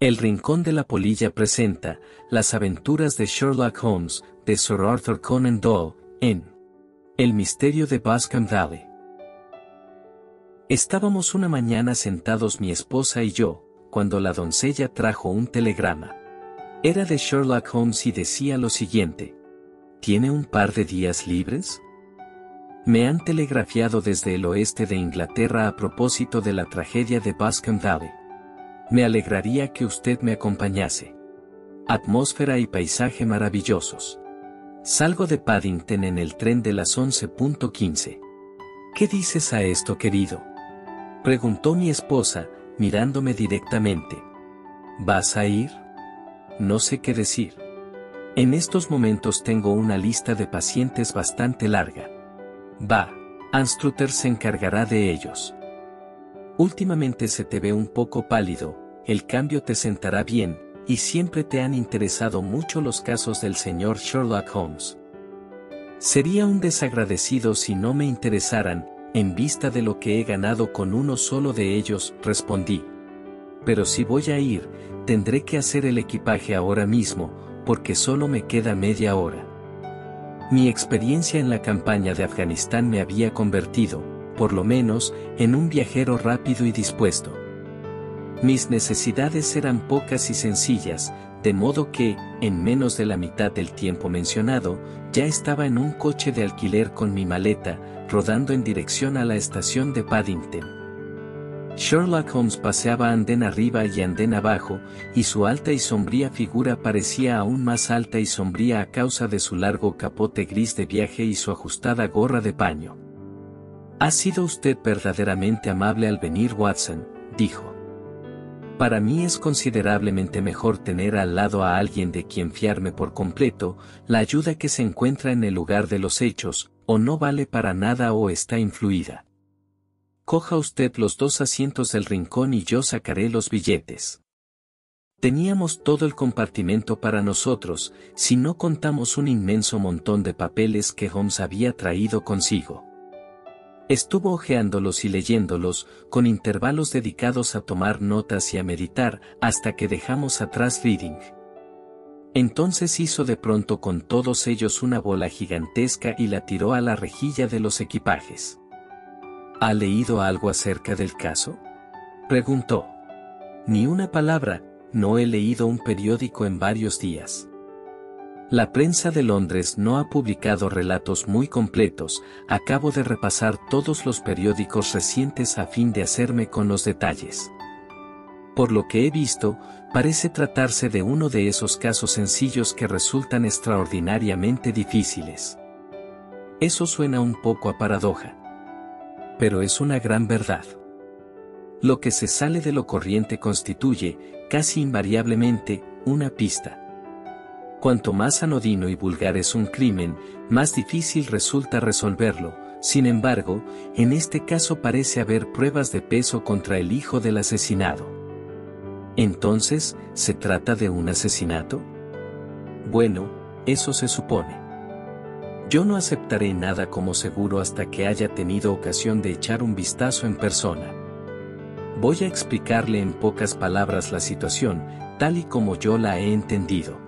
El Rincón de la Polilla presenta Las aventuras de Sherlock Holmes, de Sir Arthur Conan Doyle, en El misterio de Bascom Valley. Estábamos una mañana sentados mi esposa y yo, cuando la doncella trajo un telegrama. Era de Sherlock Holmes y decía lo siguiente: ¿Tiene un par de días libres? Me han telegrafiado desde el oeste de Inglaterra a propósito de la tragedia de Bascom Valley. Me alegraría que usted me acompañase. Atmósfera y paisaje maravillosos. Salgo de Paddington en el tren de las 11:15. ¿Qué dices a esto, querido?, preguntó mi esposa, mirándome directamente. ¿Vas a ir? No sé qué decir. En estos momentos tengo una lista de pacientes bastante larga. Va, Anstruther se encargará de ellos. Últimamente se te ve un poco pálido, el cambio te sentará bien, y siempre te han interesado mucho los casos del señor Sherlock Holmes. Sería un desagradecido si no me interesaran, en vista de lo que he ganado con uno solo de ellos, respondí. Pero si voy a ir, tendré que hacer el equipaje ahora mismo, porque solo me queda media hora. Mi experiencia en la campaña de Afganistán me había convertido, por lo menos, en un viajero rápido y dispuesto. Mis necesidades eran pocas y sencillas, de modo que, en menos de la mitad del tiempo mencionado, ya estaba en un coche de alquiler con mi maleta, rodando en dirección a la estación de Paddington. Sherlock Holmes paseaba andén arriba y andén abajo, y su alta y sombría figura parecía aún más alta y sombría a causa de su largo capote gris de viaje y su ajustada gorra de paño. «Ha sido usted verdaderamente amable al venir, Watson», dijo. «Para mí es considerablemente mejor tener al lado a alguien de quien fiarme por completo. La ayuda que se encuentra en el lugar de los hechos, o no vale para nada o está influida. Coja usted los 2 asientos del rincón y yo sacaré los billetes». Teníamos todo el compartimento para nosotros, si no contamos un inmenso montón de papeles que Holmes había traído consigo. Estuvo hojeándolos y leyéndolos, con intervalos dedicados a tomar notas y a meditar, hasta que dejamos atrás Reading. Entonces hizo de pronto con todos ellos una bola gigantesca y la tiró a la rejilla de los equipajes. ¿Ha leído algo acerca del caso?, preguntó. Ni una palabra, no he leído un periódico en varios días. La prensa de Londres no ha publicado relatos muy completos. Acabo de repasar todos los periódicos recientes a fin de hacerme con los detalles. Por lo que he visto, parece tratarse de uno de esos casos sencillos que resultan extraordinariamente difíciles. Eso suena un poco a paradoja, pero es una gran verdad. Lo que se sale de lo corriente constituye, casi invariablemente, una pista. Cuanto más anodino y vulgar es un crimen, más difícil resulta resolverlo. Sin embargo, en este caso parece haber pruebas de peso contra el hijo del asesinado. Entonces, ¿se trata de un asesinato? Bueno, eso se supone. Yo no aceptaré nada como seguro hasta que haya tenido ocasión de echar un vistazo en persona. Voy a explicarle en pocas palabras la situación, tal y como yo la he entendido.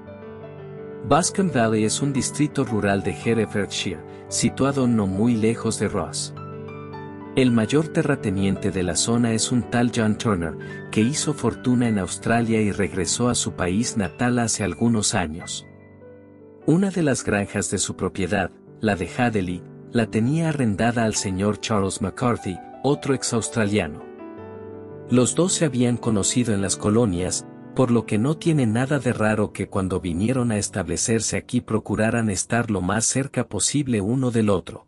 Bascom Valley es un distrito rural de Herefordshire, situado no muy lejos de Ross. El mayor terrateniente de la zona es un tal John Turner, que hizo fortuna en Australia y regresó a su país natal hace algunos años. Una de las granjas de su propiedad, la de Hadley, la tenía arrendada al señor Charles McCarthy, otro ex-australiano. Los dos se habían conocido en las colonias, por lo que no tiene nada de raro que cuando vinieron a establecerse aquí procuraran estar lo más cerca posible uno del otro.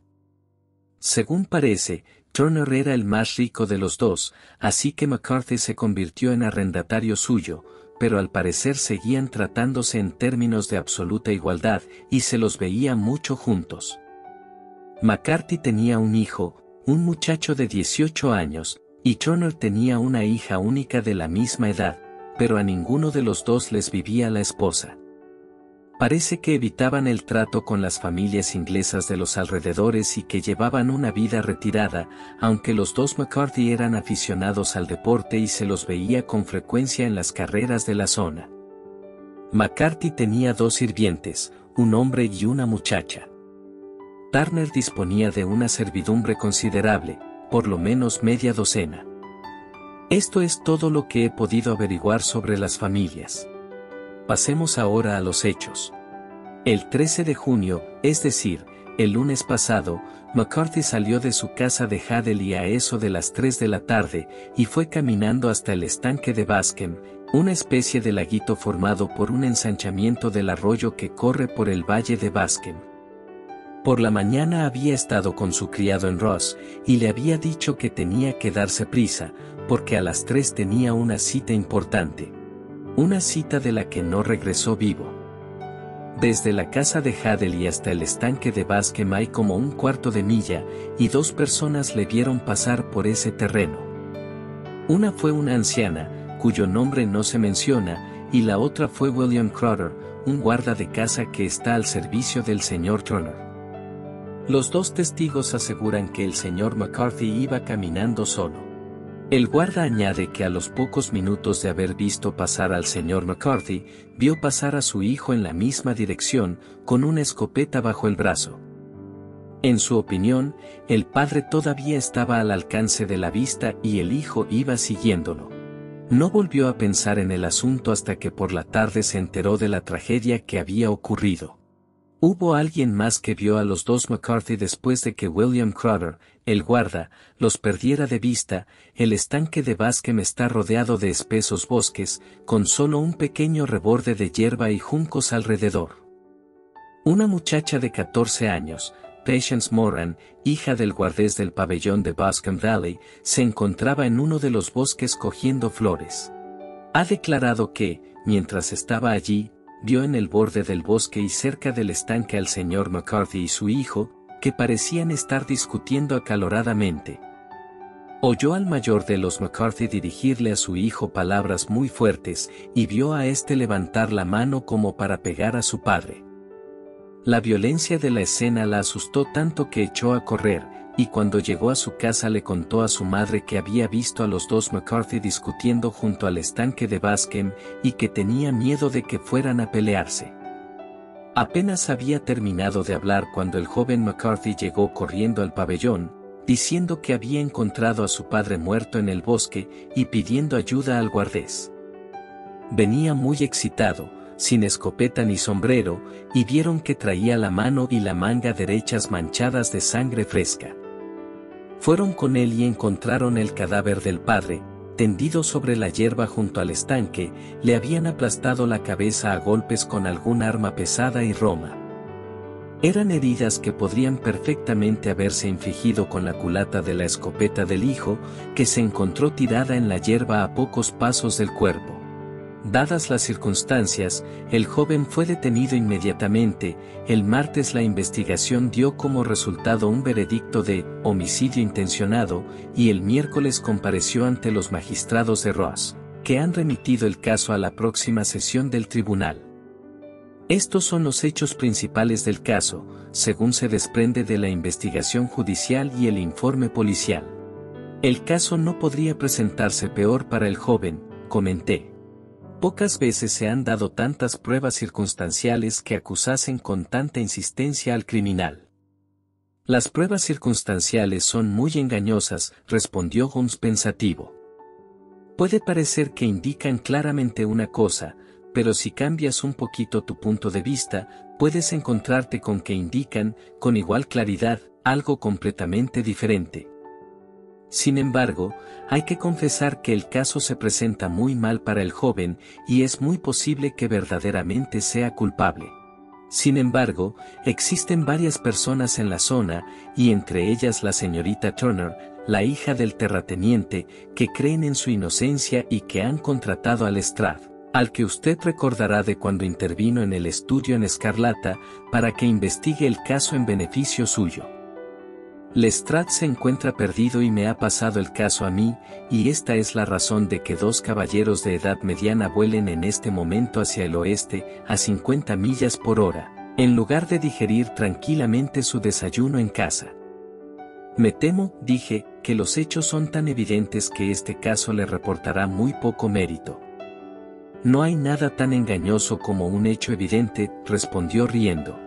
Según parece, Turner era el más rico de los dos, así que McCarthy se convirtió en arrendatario suyo, pero al parecer seguían tratándose en términos de absoluta igualdad, y se los veía mucho juntos. McCarthy tenía un hijo, un muchacho de 18 años, y Turner tenía una hija única de la misma edad, pero a ninguno de los dos les vivía la esposa. Parece que evitaban el trato con las familias inglesas de los alrededores y que llevaban una vida retirada, aunque los dos McCarthy eran aficionados al deporte y se los veía con frecuencia en las carreras de la zona. McCarthy tenía 2 sirvientes, un hombre y una muchacha. Turner disponía de una servidumbre considerable, por lo menos media docena. Esto es todo lo que he podido averiguar sobre las familias. Pasemos ahora a los hechos. El 13 de junio, es decir, el lunes pasado, McCarthy salió de su casa de Hadley a eso de las 3 de la tarde, y fue caminando hasta el estanque de Bascom, una especie de laguito formado por un ensanchamiento del arroyo que corre por el valle de Bascom. Por la mañana había estado con su criado en Ross, y le había dicho que tenía que darse prisa, porque a las 3 tenía una cita importante. Una cita de la que no regresó vivo. Desde la casa de Hadley hasta el estanque de Bascom hay como un cuarto de milla, y 2 personas le vieron pasar por ese terreno. Una fue una anciana, cuyo nombre no se menciona, y la otra fue William Crowder, un guarda de casa que está al servicio del señor Turner. Los 2 testigos aseguran que el señor McCarthy iba caminando solo. El guarda añade que a los pocos minutos de haber visto pasar al señor McCarthy, vio pasar a su hijo en la misma dirección, con una escopeta bajo el brazo. En su opinión, el padre todavía estaba al alcance de la vista y el hijo iba siguiéndolo. No volvió a pensar en el asunto hasta que por la tarde se enteró de la tragedia que había ocurrido. Hubo alguien más que vio a los 2 McCarthy después de que William Crowder, el guarda, los perdiera de vista. El estanque de Bascom está rodeado de espesos bosques, con solo un pequeño reborde de hierba y juncos alrededor. Una muchacha de 14 años, Patience Moran, hija del guardés del pabellón de Bascom Valley, se encontraba en uno de los bosques cogiendo flores. Ha declarado que, mientras estaba allí, vio en el borde del bosque y cerca del estanque al señor McCarthy y su hijo, que parecían estar discutiendo acaloradamente. Oyó al mayor de los McCarthy dirigirle a su hijo palabras muy fuertes, y vio a éste levantar la mano como para pegar a su padre. La violencia de la escena la asustó tanto que echó a correr, y cuando llegó a su casa le contó a su madre que había visto a los 2 McCarthy discutiendo junto al estanque de Bascom y que tenía miedo de que fueran a pelearse. Apenas había terminado de hablar cuando el joven McCarthy llegó corriendo al pabellón, diciendo que había encontrado a su padre muerto en el bosque y pidiendo ayuda al guardés. Venía muy excitado, sin escopeta ni sombrero, y vieron que traía la mano y la manga derechas manchadas de sangre fresca. Fueron con él y encontraron el cadáver del padre, tendido sobre la hierba junto al estanque. Le habían aplastado la cabeza a golpes con algún arma pesada y roma. Eran heridas que podrían perfectamente haberse infligido con la culata de la escopeta del hijo, que se encontró tirada en la hierba a pocos pasos del cuerpo. Dadas las circunstancias, el joven fue detenido inmediatamente. El martes la investigación dio como resultado un veredicto de homicidio intencionado, y el miércoles compareció ante los magistrados de Ross, que han remitido el caso a la próxima sesión del tribunal. Estos son los hechos principales del caso, según se desprende de la investigación judicial y el informe policial. El caso no podría presentarse peor para el joven, comenté. Pocas veces se han dado tantas pruebas circunstanciales que acusasen con tanta insistencia al criminal. Las pruebas circunstanciales son muy engañosas, respondió Holmes pensativo. Puede parecer que indican claramente una cosa, pero si cambias un poquito tu punto de vista, puedes encontrarte con que indican, con igual claridad, algo completamente diferente. Sin embargo, hay que confesar que el caso se presenta muy mal para el joven, y es muy posible que verdaderamente sea culpable. Sin embargo, existen varias personas en la zona, y entre ellas la señorita Turner, la hija del terrateniente, que creen en su inocencia y que han contratado a Lestrade, al que usted recordará de cuando intervino en el estudio en Escarlata, para que investigue el caso en beneficio suyo. Lestrade se encuentra perdido y me ha pasado el caso a mí, y esta es la razón de que dos caballeros de edad mediana vuelen en este momento hacia el oeste, a 50 millas por hora, en lugar de digerir tranquilamente su desayuno en casa. Me temo, dije, que los hechos son tan evidentes que este caso le reportará muy poco mérito. No hay nada tan engañoso como un hecho evidente, respondió riendo.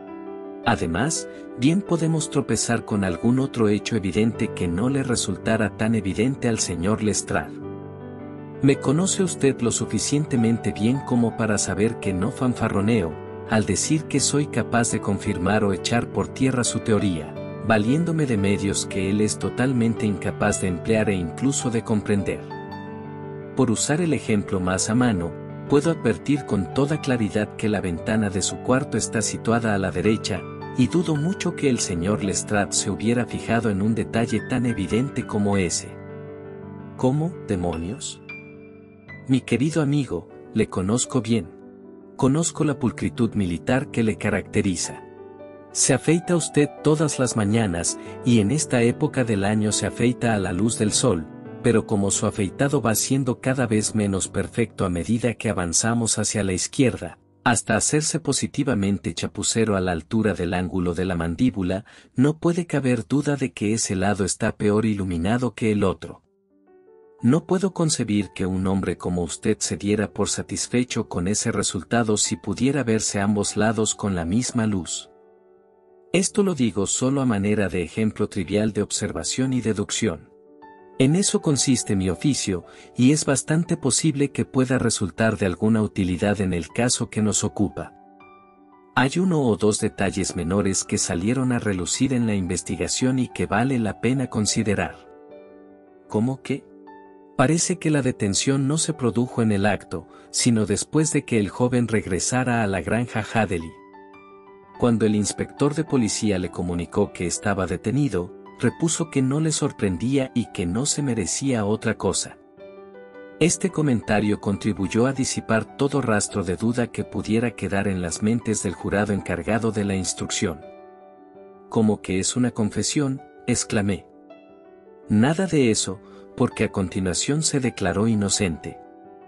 Además, bien podemos tropezar con algún otro hecho evidente que no le resultara tan evidente al señor Lestrade. Me conoce usted lo suficientemente bien como para saber que no fanfarroneo, al decir que soy capaz de confirmar o echar por tierra su teoría, valiéndome de medios que él es totalmente incapaz de emplear e incluso de comprender. Por usar el ejemplo más a mano, puedo advertir con toda claridad que la ventana de su cuarto está situada a la derecha, y dudo mucho que el señor Lestrade se hubiera fijado en un detalle tan evidente como ese. ¿Cómo, demonios? Mi querido amigo, le conozco bien. Conozco la pulcritud militar que le caracteriza. Se afeita usted todas las mañanas, y en esta época del año se afeita a la luz del sol, pero como su afeitado va siendo cada vez menos perfecto a medida que avanzamos hacia la izquierda, hasta hacerse positivamente chapucero a la altura del ángulo de la mandíbula, no puede caber duda de que ese lado está peor iluminado que el otro. No puedo concebir que un hombre como usted se diera por satisfecho con ese resultado si pudiera verse ambos lados con la misma luz. Esto lo digo solo a manera de ejemplo trivial de observación y deducción. En eso consiste mi oficio, y es bastante posible que pueda resultar de alguna utilidad en el caso que nos ocupa. Hay uno o dos detalles menores que salieron a relucir en la investigación y que vale la pena considerar. ¿Cómo qué? Parece que la detención no se produjo en el acto, sino después de que el joven regresara a la granja Hadley. Cuando el inspector de policía le comunicó que estaba detenido, repuso que no le sorprendía y que no se merecía otra cosa. Este comentario contribuyó a disipar todo rastro de duda que pudiera quedar en las mentes del jurado encargado de la instrucción. ¿Cómo que es una confesión?, exclamé. Nada de eso, porque a continuación se declaró inocente.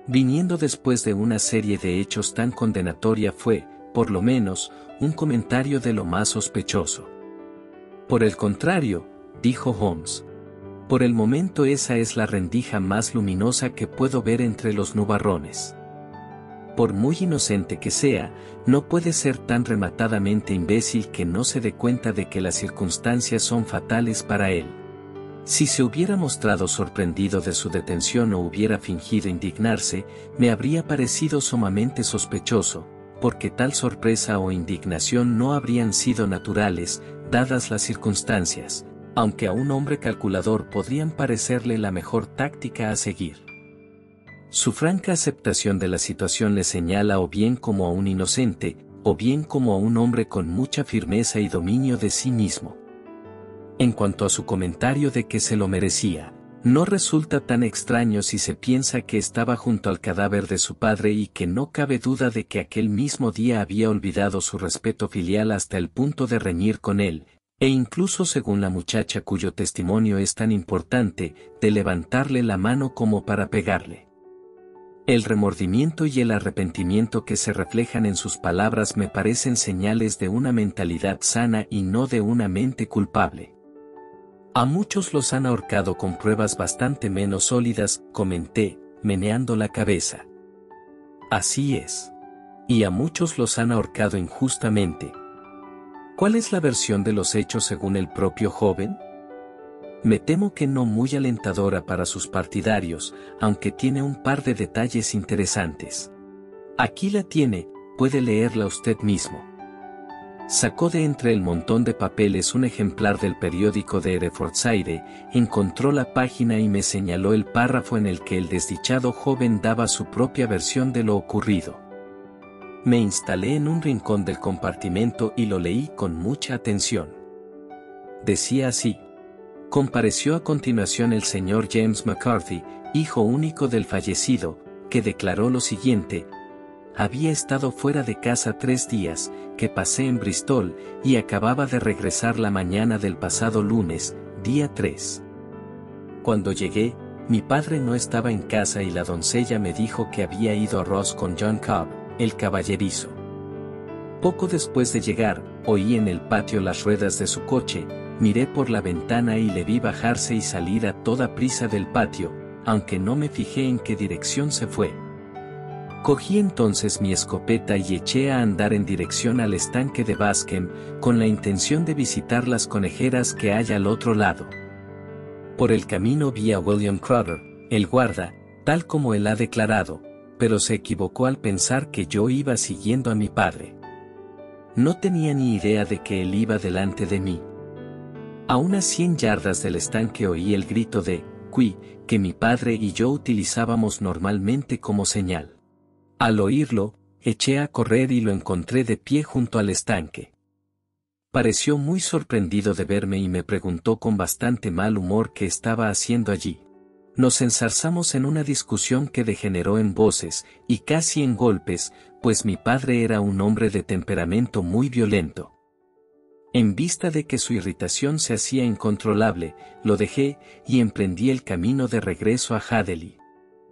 Viniendo después de una serie de hechos tan condenatoria fue, por lo menos, un comentario de lo más sospechoso. Por el contrario, dijo Holmes. Por el momento esa es la rendija más luminosa que puedo ver entre los nubarrones. Por muy inocente que sea, no puede ser tan rematadamente imbécil que no se dé cuenta de que las circunstancias son fatales para él. Si se hubiera mostrado sorprendido de su detención o hubiera fingido indignarse, me habría parecido sumamente sospechoso, porque tal sorpresa o indignación no habrían sido naturales, dadas las circunstancias, aunque a un hombre calculador podrían parecerle la mejor táctica a seguir. Su franca aceptación de la situación le señala o bien como a un inocente, o bien como a un hombre con mucha firmeza y dominio de sí mismo. En cuanto a su comentario de que se lo merecía, no resulta tan extraño si se piensa que estaba junto al cadáver de su padre y que no cabe duda de que aquel mismo día había olvidado su respeto filial hasta el punto de reñir con él, e incluso según la muchacha cuyo testimonio es tan importante, de levantarle la mano como para pegarle. El remordimiento y el arrepentimiento que se reflejan en sus palabras me parecen señales de una mentalidad sana y no de una mente culpable. A muchos los han ahorcado con pruebas bastante menos sólidas, comenté, meneando la cabeza. Así es. Y a muchos los han ahorcado injustamente. ¿Cuál es la versión de los hechos según el propio joven? Me temo que no muy alentadora para sus partidarios, aunque tiene un par de detalles interesantes. Aquí la tiene, puede leerla usted mismo. Sacó de entre el montón de papeles un ejemplar del periódico de Herefordshire, encontró la página y me señaló el párrafo en el que el desdichado joven daba su propia versión de lo ocurrido. Me instalé en un rincón del compartimento y lo leí con mucha atención. Decía así: compareció a continuación el señor James McCarthy, hijo único del fallecido, que declaró lo siguiente: había estado fuera de casa 3 días, que pasé en Bristol, y acababa de regresar la mañana del pasado lunes, Día 3. Cuando llegué, mi padre no estaba en casa y la doncella me dijo que había ido a Ross con John Cobb, el caballerizo. Poco después de llegar, oí en el patio las ruedas de su coche, miré por la ventana y le vi bajarse y salir a toda prisa del patio, aunque no me fijé en qué dirección se fue. Cogí entonces mi escopeta y eché a andar en dirección al estanque de Bascom, con la intención de visitar las conejeras que hay al otro lado. Por el camino vi a William Crowther, el guarda, tal como él ha declarado, pero se equivocó al pensar que yo iba siguiendo a mi padre. No tenía ni idea de que él iba delante de mí. A unas 100 yardas del estanque oí el grito de «Qui», que mi padre y yo utilizábamos normalmente como señal. Al oírlo, eché a correr y lo encontré de pie junto al estanque. Pareció muy sorprendido de verme y me preguntó con bastante mal humor qué estaba haciendo allí. Nos enzarzamos en una discusión que degeneró en voces, y casi en golpes, pues mi padre era un hombre de temperamento muy violento. En vista de que su irritación se hacía incontrolable, lo dejé, y emprendí el camino de regreso a Hadley.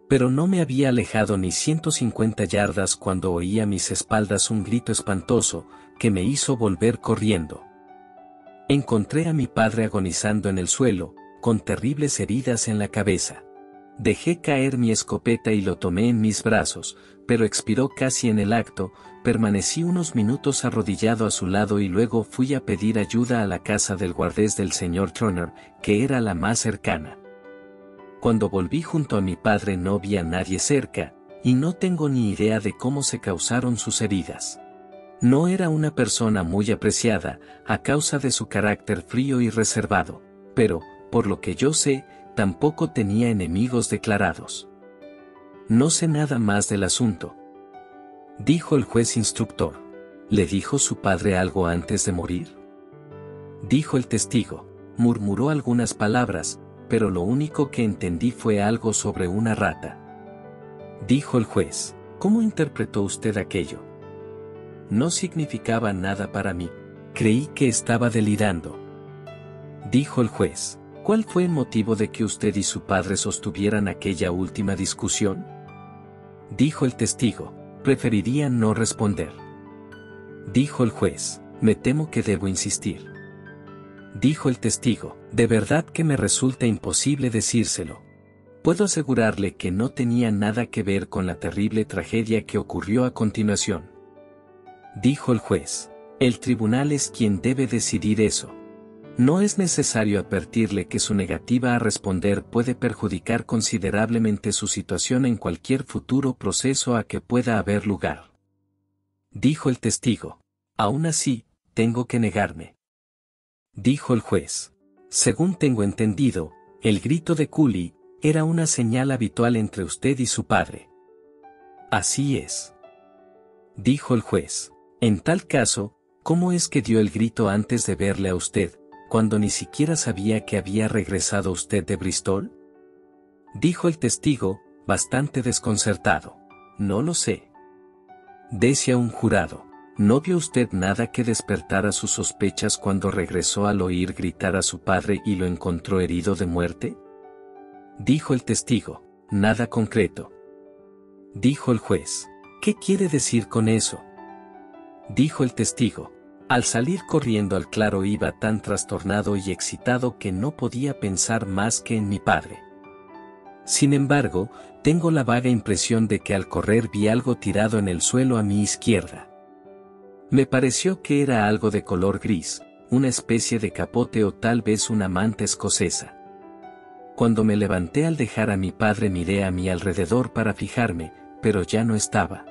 Pero no me había alejado ni 150 yardas cuando oí a mis espaldas un grito espantoso, que me hizo volver corriendo. Encontré a mi padre agonizando en el suelo, con terribles heridas en la cabeza. Dejé caer mi escopeta y lo tomé en mis brazos, pero expiró casi en el acto. Permanecí unos minutos arrodillado a su lado y luego fui a pedir ayuda a la casa del guardés del señor Turner, que era la más cercana. Cuando volví junto a mi padre no vi a nadie cerca, y no tengo ni idea de cómo se causaron sus heridas. No era una persona muy apreciada, a causa de su carácter frío y reservado, pero, por lo que yo sé, tampoco tenía enemigos declarados. No sé nada más del asunto, dijo el juez instructor. ¿Le dijo su padre algo antes de morir? Dijo el testigo. Murmuró algunas palabras, pero lo único que entendí fue algo sobre una rata. Dijo el juez. ¿Cómo interpretó usted aquello? No significaba nada para mí. Creí que estaba delirando. Dijo el juez. ¿Cuál fue el motivo de que usted y su padre sostuvieran aquella última discusión? Dijo el testigo. Preferiría no responder. Dijo el juez. Me temo que debo insistir. Dijo el testigo. De verdad que me resulta imposible decírselo. Puedo asegurarle que no tenía nada que ver con la terrible tragedia que ocurrió a continuación. Dijo el juez. El tribunal es quien debe decidir eso. No es necesario advertirle que su negativa a responder puede perjudicar considerablemente su situación en cualquier futuro proceso a que pueda haber lugar. Dijo el testigo. Aún así, tengo que negarme. Dijo el juez. Según tengo entendido, el grito de Cooley era una señal habitual entre usted y su padre. Así es. Dijo el juez. En tal caso, ¿cómo es que dio el grito antes de verle a usted, cuando ni siquiera sabía que había regresado usted de Bristol? Dijo el testigo, bastante desconcertado. No lo sé. Decía un jurado. ¿No vio usted nada que despertara sus sospechas cuando regresó al oír gritar a su padre y lo encontró herido de muerte? Dijo el testigo. Nada concreto. Dijo el juez. ¿Qué quiere decir con eso? Dijo el testigo. Al salir corriendo al claro iba tan trastornado y excitado que no podía pensar más que en mi padre. Sin embargo, tengo la vaga impresión de que al correr vi algo tirado en el suelo a mi izquierda. Me pareció que era algo de color gris, una especie de capote o tal vez una manta escocesa. Cuando me levanté al dejar a mi padre miré a mi alrededor para fijarme, pero ya no estaba.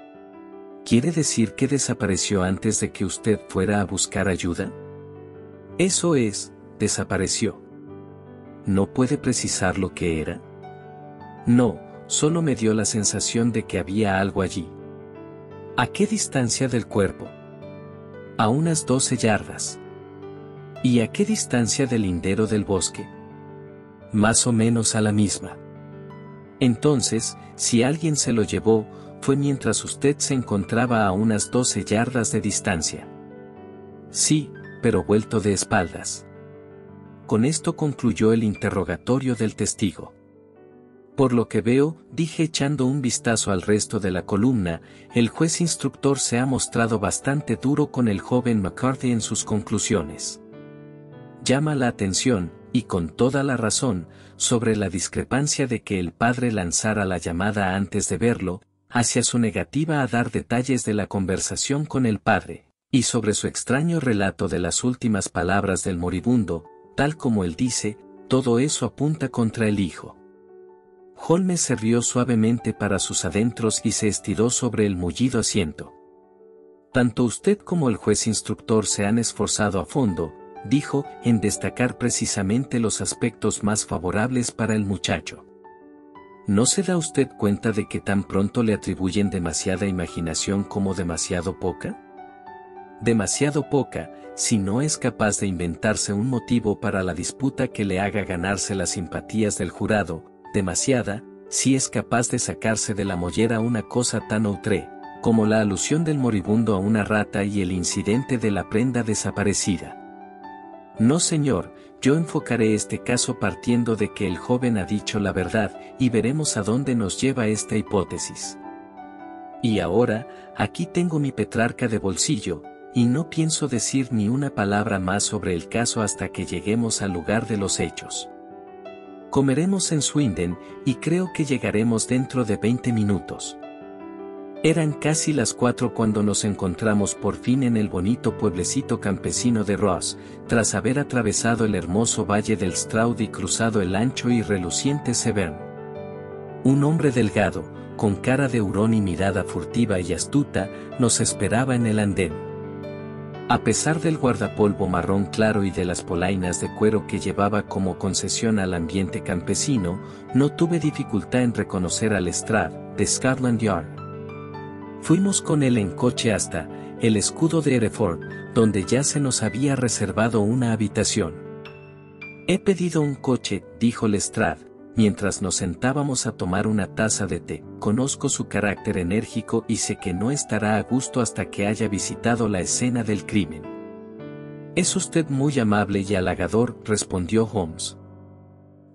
¿Quiere decir que desapareció antes de que usted fuera a buscar ayuda? Eso es, desapareció. ¿No puede precisar lo que era? No, solo me dio la sensación de que había algo allí. ¿A qué distancia del cuerpo? A unas 12 yardas. ¿Y a qué distancia del lindero del bosque? Más o menos a la misma. Entonces, si alguien se lo llevó, fue mientras usted se encontraba a unas 12 yardas de distancia. Sí, pero vuelto de espaldas. Con esto concluyó el interrogatorio del testigo. Por lo que veo, dije echando un vistazo al resto de la columna, el juez instructor se ha mostrado bastante duro con el joven McCarthy en sus conclusiones. Llama la atención, y con toda la razón, sobre la discrepancia de que el padre lanzara la llamada antes de verlo, hacia su negativa a dar detalles de la conversación con el padre, y sobre su extraño relato de las últimas palabras del moribundo, tal como él dice, todo eso apunta contra el hijo. Holmes se rió suavemente para sus adentros y se estiró sobre el mullido asiento. Tanto usted como el juez instructor se han esforzado a fondo, dijo, en destacar precisamente los aspectos más favorables para el muchacho. ¿No se da usted cuenta de que tan pronto le atribuyen demasiada imaginación como demasiado poca? Demasiado poca, si no es capaz de inventarse un motivo para la disputa que le haga ganarse las simpatías del jurado, demasiada, si es capaz de sacarse de la mollera una cosa tan outré, como la alusión del moribundo a una rata y el incidente de la prenda desaparecida. No señor, yo enfocaré este caso partiendo de que el joven ha dicho la verdad, y veremos a dónde nos lleva esta hipótesis. Y ahora, aquí tengo mi Petrarca de bolsillo, y no pienso decir ni una palabra más sobre el caso hasta que lleguemos al lugar de los hechos. Comeremos en Swindon, y creo que llegaremos dentro de 20 minutos. Eran casi las 4 cuando nos encontramos por fin en el bonito pueblecito campesino de Ross, tras haber atravesado el hermoso valle del Stroud y cruzado el ancho y reluciente Severn. Un hombre delgado, con cara de hurón y mirada furtiva y astuta, nos esperaba en el andén. A pesar del guardapolvo marrón claro y de las polainas de cuero que llevaba como concesión al ambiente campesino, no tuve dificultad en reconocer a Lestrade, de Scotland Yard. Fuimos con él en coche hasta el escudo de Hereford, donde ya se nos había reservado una habitación. He pedido un coche, dijo Lestrade, mientras nos sentábamos a tomar una taza de té. Conozco su carácter enérgico y sé que no estará a gusto hasta que haya visitado la escena del crimen. Es usted muy amable y halagador, respondió Holmes.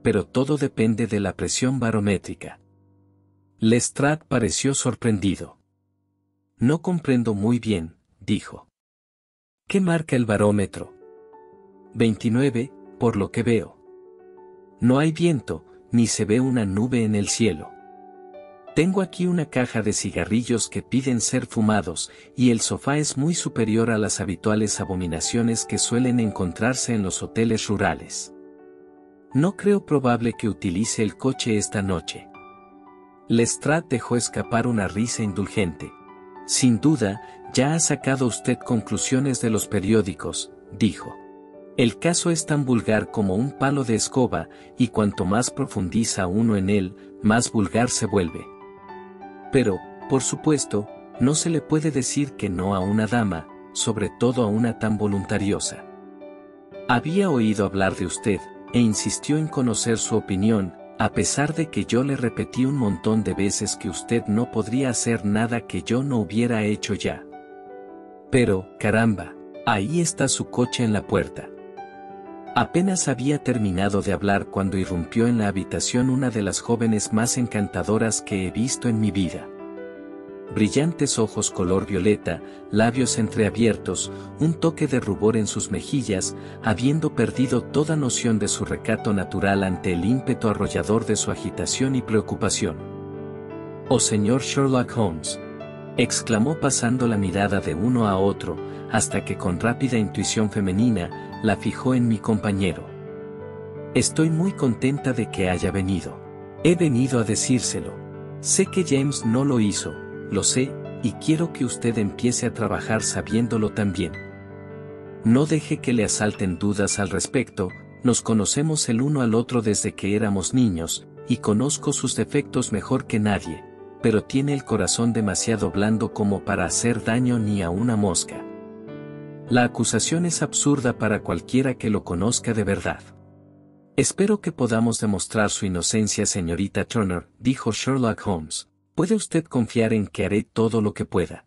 Pero todo depende de la presión barométrica. Lestrade pareció sorprendido. No comprendo muy bien, dijo. ¿Qué marca el barómetro? 29, por lo que veo. No hay viento, ni se ve una nube en el cielo. Tengo aquí una caja de cigarrillos que piden ser fumados, y el sofá es muy superior a las habituales abominaciones que suelen encontrarse en los hoteles rurales. No creo probable que utilice el coche esta noche. Lestrade dejó escapar una risa indulgente. Sin duda, ya ha sacado usted conclusiones de los periódicos, dijo. El caso es tan vulgar como un palo de escoba, y cuanto más profundiza uno en él, más vulgar se vuelve. Pero, por supuesto, no se le puede decir que no a una dama, sobre todo a una tan voluntariosa. Había oído hablar de usted, e insistió en conocer su opinión, a pesar de que yo le repetí un montón de veces que usted no podría hacer nada que yo no hubiera hecho ya. Pero, caramba, ahí está su coche en la puerta. Apenas había terminado de hablar cuando irrumpió en la habitación una de las jóvenes más encantadoras que he visto en mi vida. Brillantes ojos color violeta, labios entreabiertos, un toque de rubor en sus mejillas, habiendo perdido toda noción de su recato natural ante el ímpetu arrollador de su agitación y preocupación. «Oh señor Sherlock Holmes», exclamó pasando la mirada de uno a otro, hasta que con rápida intuición femenina, la fijó en mi compañero. «Estoy muy contenta de que haya venido. He venido a decírselo. Sé que James no lo hizo, lo sé, y quiero que usted empiece a trabajar sabiéndolo también. No deje que le asalten dudas al respecto, nos conocemos el uno al otro desde que éramos niños, y conozco sus defectos mejor que nadie, pero tiene el corazón demasiado blando como para hacer daño ni a una mosca. La acusación es absurda para cualquiera que lo conozca de verdad. Espero que podamos demostrar su inocencia, señorita Turner, dijo Sherlock Holmes. Puede usted confiar en que haré todo lo que pueda.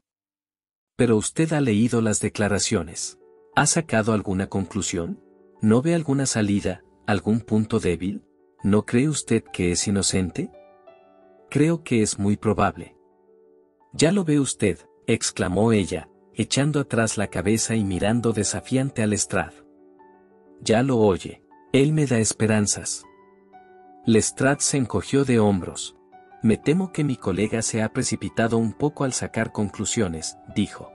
Pero usted ha leído las declaraciones. ¿Ha sacado alguna conclusión? ¿No ve alguna salida, algún punto débil? ¿No cree usted que es inocente? Creo que es muy probable. Ya lo ve usted, exclamó ella, echando atrás la cabeza y mirando desafiante a Lestrade. Ya lo oye. Él me da esperanzas. Lestrade se encogió de hombros. Me temo que mi colega se ha precipitado un poco al sacar conclusiones, dijo.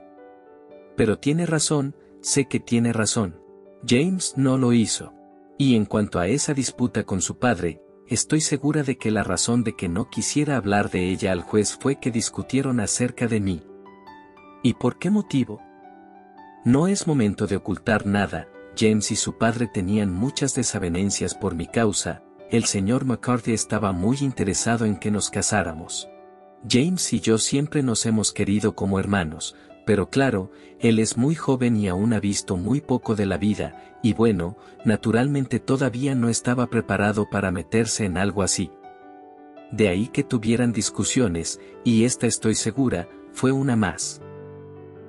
Pero tiene razón, sé que tiene razón. James no lo hizo. Y en cuanto a esa disputa con su padre, estoy segura de que la razón de que no quisiera hablar de ella al juez fue que discutieron acerca de mí. ¿Y por qué motivo? No es momento de ocultar nada. James y su padre tenían muchas desavenencias por mi causa. El señor McCarthy estaba muy interesado en que nos casáramos. James y yo siempre nos hemos querido como hermanos, pero claro, él es muy joven y aún ha visto muy poco de la vida, y bueno, naturalmente todavía no estaba preparado para meterse en algo así. De ahí que tuvieran discusiones, y esta estoy segura, fue una más.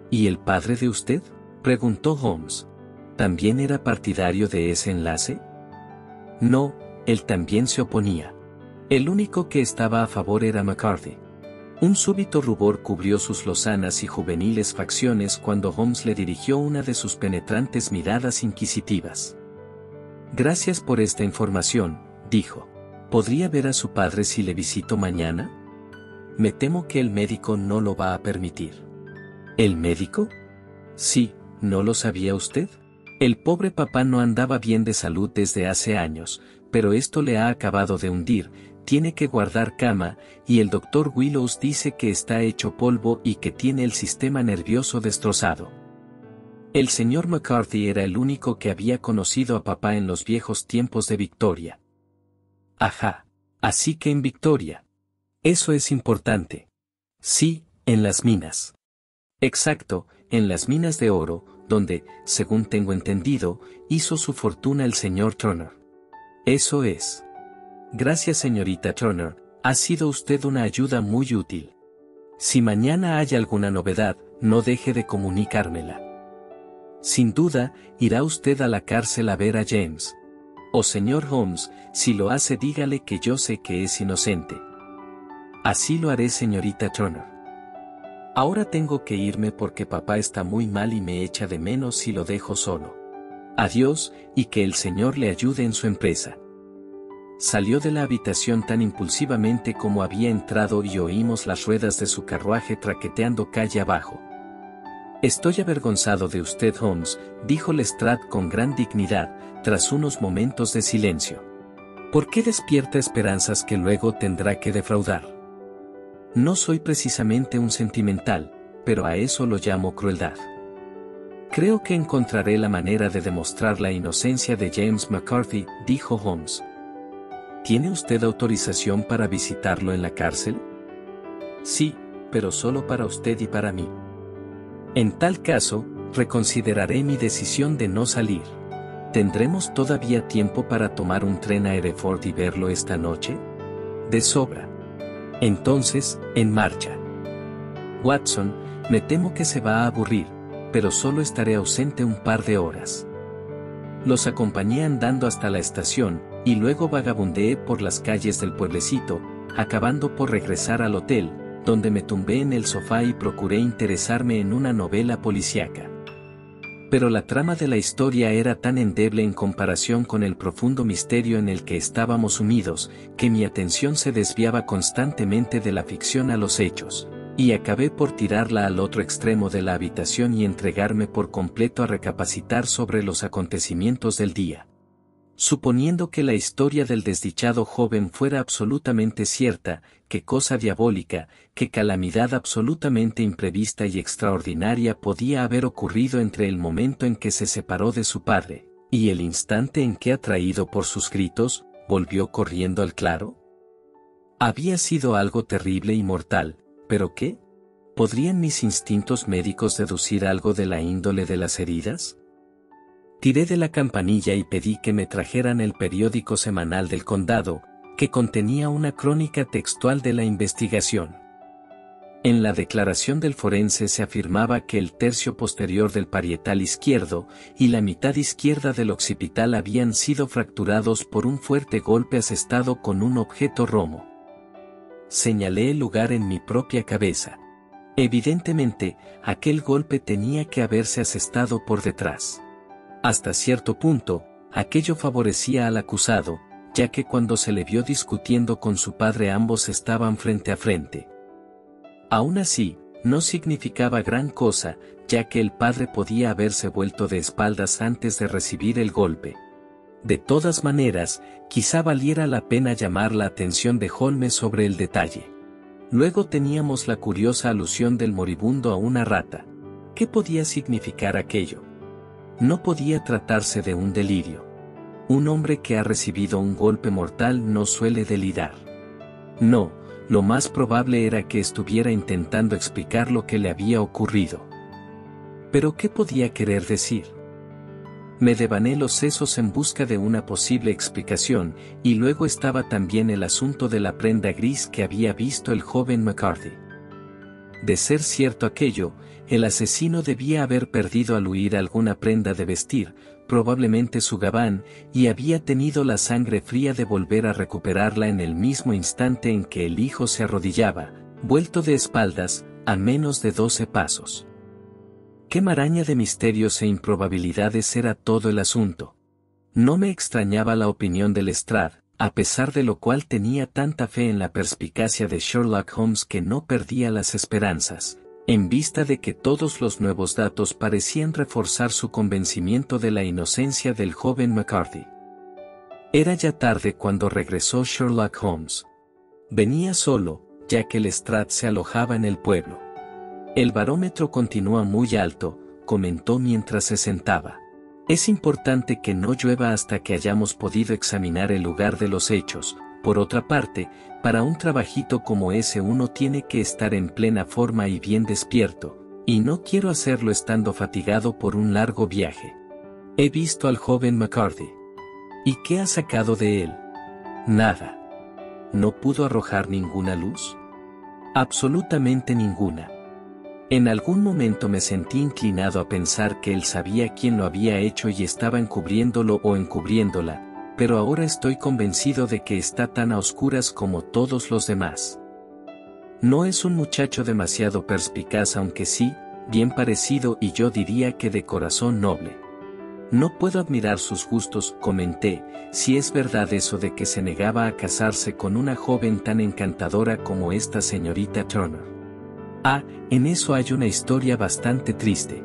¿Y el padre de usted?, preguntó Holmes. ¿También era partidario de ese enlace? No, él también se oponía. El único que estaba a favor era McCarthy. Un súbito rubor cubrió sus lozanas y juveniles facciones cuando Holmes le dirigió una de sus penetrantes miradas inquisitivas. Gracias por esta información, dijo. ¿Podría ver a su padre si le visito mañana? Me temo que el médico no lo va a permitir. ¿El médico? Sí, ¿no lo sabía usted? El pobre papá no andaba bien de salud desde hace años, pero esto le ha acabado de hundir, tiene que guardar cama, y el doctor Willows dice que está hecho polvo y que tiene el sistema nervioso destrozado. El señor McCarthy era el único que había conocido a papá en los viejos tiempos de Victoria. Ajá, así que en Victoria. Eso es importante. Sí, en las minas. Exacto, en las minas de oro, donde, según tengo entendido, hizo su fortuna el señor Turner. Eso es. Gracias, señorita Turner, ha sido usted una ayuda muy útil. Si mañana hay alguna novedad, no deje de comunicármela. Sin duda, irá usted a la cárcel a ver a James. O señor Holmes, si lo hace dígale que yo sé que es inocente. Así lo haré, señorita Turner. Ahora tengo que irme porque papá está muy mal y me echa de menos si lo dejo solo. Adiós, y que el Señor le ayude en su empresa. Salió de la habitación tan impulsivamente como había entrado y oímos las ruedas de su carruaje traqueteando calle abajo. Estoy avergonzado de usted, Holmes, dijo Lestrade con gran dignidad, tras unos momentos de silencio. ¿Por qué despierta esperanzas que luego tendrá que defraudar? No soy precisamente un sentimental, pero a eso lo llamo crueldad. Creo que encontraré la manera de demostrar la inocencia de James McCarthy, dijo Holmes. ¿Tiene usted autorización para visitarlo en la cárcel? Sí, pero solo para usted y para mí. En tal caso, reconsideraré mi decisión de no salir. ¿Tendremos todavía tiempo para tomar un tren a Hereford y verlo esta noche? De sobra. Entonces, en marcha. Watson, me temo que se va a aburrir, pero solo estaré ausente un par de horas. Los acompañé andando hasta la estación, y luego vagabundeé por las calles del pueblecito, acabando por regresar al hotel, donde me tumbé en el sofá y procuré interesarme en una novela policíaca. Pero la trama de la historia era tan endeble en comparación con el profundo misterio en el que estábamos sumidos, que mi atención se desviaba constantemente de la ficción a los hechos, y acabé por tirarla al otro extremo de la habitación y entregarme por completo a recapacitar sobre los acontecimientos del día. Suponiendo que la historia del desdichado joven fuera absolutamente cierta, qué cosa diabólica, qué calamidad absolutamente imprevista y extraordinaria podía haber ocurrido entre el momento en que se separó de su padre, y el instante en que, atraído por sus gritos, volvió corriendo al claro. Había sido algo terrible y mortal, ¿pero qué? ¿Podrían mis instintos médicos deducir algo de la índole de las heridas? Tiré de la campanilla y pedí que me trajeran el periódico semanal del condado, que contenía una crónica textual de la investigación. En la declaración del forense se afirmaba que el tercio posterior del parietal izquierdo y la mitad izquierda del occipital habían sido fracturados por un fuerte golpe asestado con un objeto romo. Señalé el lugar en mi propia cabeza. Evidentemente, aquel golpe tenía que haberse asestado por detrás. Hasta cierto punto, aquello favorecía al acusado, ya que cuando se le vio discutiendo con su padre ambos estaban frente a frente. Aún así, no significaba gran cosa, ya que el padre podía haberse vuelto de espaldas antes de recibir el golpe. De todas maneras, quizá valiera la pena llamar la atención de Holmes sobre el detalle. Luego teníamos la curiosa alusión del moribundo a una rata. ¿Qué podía significar aquello? No podía tratarse de un delirio. Un hombre que ha recibido un golpe mortal no suele delirar. No. Lo más probable era que estuviera intentando explicar lo que le había ocurrido. ¿Pero qué podía querer decir? Me devané los sesos en busca de una posible explicación, y luego estaba también el asunto de la prenda gris que había visto el joven McCarthy. De ser cierto aquello, el asesino debía haber perdido al huir alguna prenda de vestir, probablemente su gabán, y había tenido la sangre fría de volver a recuperarla en el mismo instante en que el hijo se arrodillaba, vuelto de espaldas, a menos de 12 pasos. Qué maraña de misterios e improbabilidades era todo el asunto. No me extrañaba la opinión de Lestrade, a pesar de lo cual tenía tanta fe en la perspicacia de Sherlock Holmes que no perdía las esperanzas, en vista de que todos los nuevos datos parecían reforzar su convencimiento de la inocencia del joven McCarthy. Era ya tarde cuando regresó Sherlock Holmes. Venía solo, ya que Lestrade se alojaba en el pueblo. El barómetro continúa muy alto, comentó mientras se sentaba. Es importante que no llueva hasta que hayamos podido examinar el lugar de los hechos. Por otra parte, para un trabajito como ese uno tiene que estar en plena forma y bien despierto, y no quiero hacerlo estando fatigado por un largo viaje. He visto al joven McCarthy. ¿Y qué ha sacado de él? Nada. ¿No pudo arrojar ninguna luz? Absolutamente ninguna. En algún momento me sentí inclinado a pensar que él sabía quién lo había hecho y estaba encubriéndolo o encubriéndola, pero ahora estoy convencido de que está tan a oscuras como todos los demás. No es un muchacho demasiado perspicaz, aunque sí, bien parecido y yo diría que de corazón noble. No puedo admirar sus gustos, comenté, si es verdad eso de que se negaba a casarse con una joven tan encantadora como esta señorita Turner. Ah, en eso hay una historia bastante triste.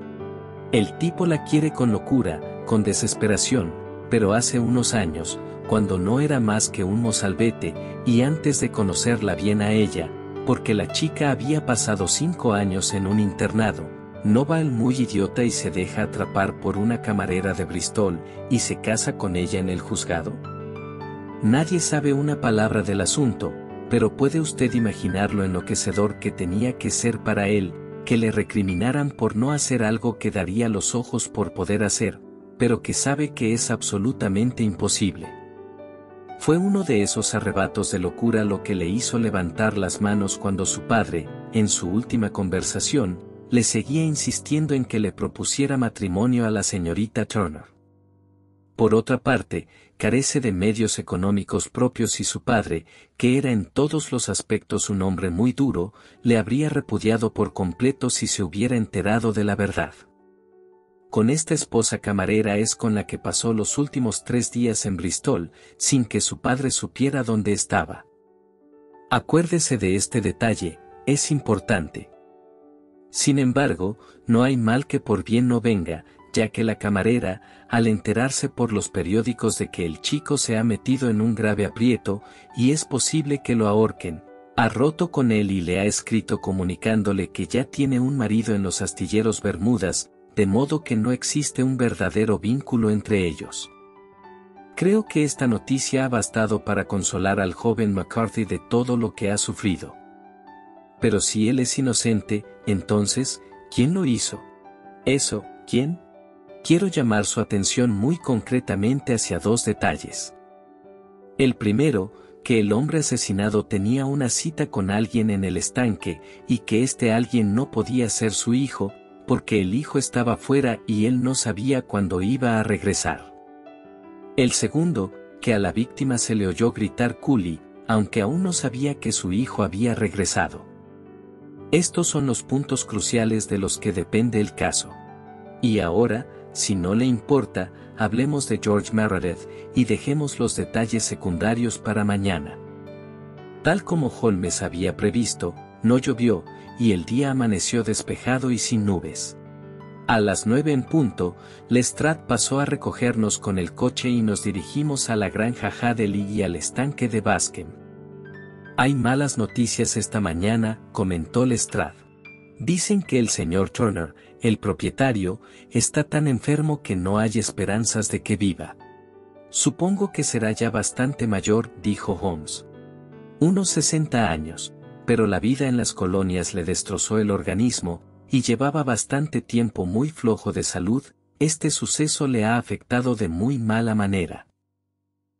El tipo la quiere con locura, con desesperación, pero hace unos años, cuando no era más que un mozalbete, y antes de conocerla bien a ella, porque la chica había pasado 5 años en un internado, no va el muy idiota y se deja atrapar por una camarera de Bristol, y se casa con ella en el juzgado. Nadie sabe una palabra del asunto, pero puede usted imaginar lo enloquecedor que tenía que ser para él, que le recriminaran por no hacer algo que daría los ojos por poder hacer, pero que sabe que es absolutamente imposible. Fue uno de esos arrebatos de locura lo que le hizo levantar las manos cuando su padre, en su última conversación, le seguía insistiendo en que le propusiera matrimonio a la señorita Turner. Por otra parte, carece de medios económicos propios y su padre, que era en todos los aspectos un hombre muy duro, le habría repudiado por completo si se hubiera enterado de la verdad. Con esta esposa camarera es con la que pasó los últimos 3 días en Bristol, sin que su padre supiera dónde estaba. Acuérdese de este detalle, es importante. Sin embargo, no hay mal que por bien no venga, ya que la camarera, al enterarse por los periódicos de que el chico se ha metido en un grave aprieto, y es posible que lo ahorquen, ha roto con él y le ha escrito comunicándole que ya tiene un marido en los astilleros Bermudas, de modo que no existe un verdadero vínculo entre ellos. Creo que esta noticia ha bastado para consolar al joven McCarthy de todo lo que ha sufrido. Pero si él es inocente, entonces, ¿quién lo hizo? Eso, ¿quién? Quiero llamar su atención muy concretamente hacia 2 detalles. El primero, que el hombre asesinado tenía una cita con alguien en el estanque, y que este alguien no podía ser su hijo, porque el hijo estaba fuera y él no sabía cuándo iba a regresar. El segundo, que a la víctima se le oyó gritar Coolie, aunque aún no sabía que su hijo había regresado. Estos son los puntos cruciales de los que depende el caso. Y ahora, si no le importa, hablemos de George Meredith, y dejemos los detalles secundarios para mañana. Tal como Holmes había previsto, no llovió, y el día amaneció despejado y sin nubes. A las 9 en punto, Lestrade pasó a recogernos con el coche y nos dirigimos a la granja Hadley y al estanque de Bascom. Hay malas noticias esta mañana, comentó Lestrade. Dicen que el señor Turner, el propietario, está tan enfermo que no hay esperanzas de que viva. Supongo que será ya bastante mayor, dijo Holmes. Unos 60 años, pero la vida en las colonias le destrozó el organismo, y llevaba bastante tiempo muy flojo de salud. Este suceso le ha afectado de muy mala manera.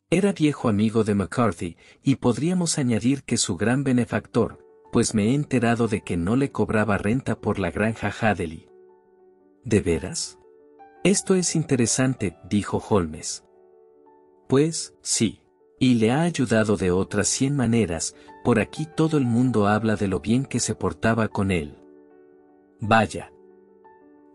Era viejo amigo de McCarthy, y podríamos añadir que su gran benefactor, pues me he enterado de que no le cobraba renta por la granja Hadley. ¿De veras? Esto es interesante, dijo Holmes. Pues, sí. Y le ha ayudado de otras 100 maneras, por aquí todo el mundo habla de lo bien que se portaba con él. Vaya.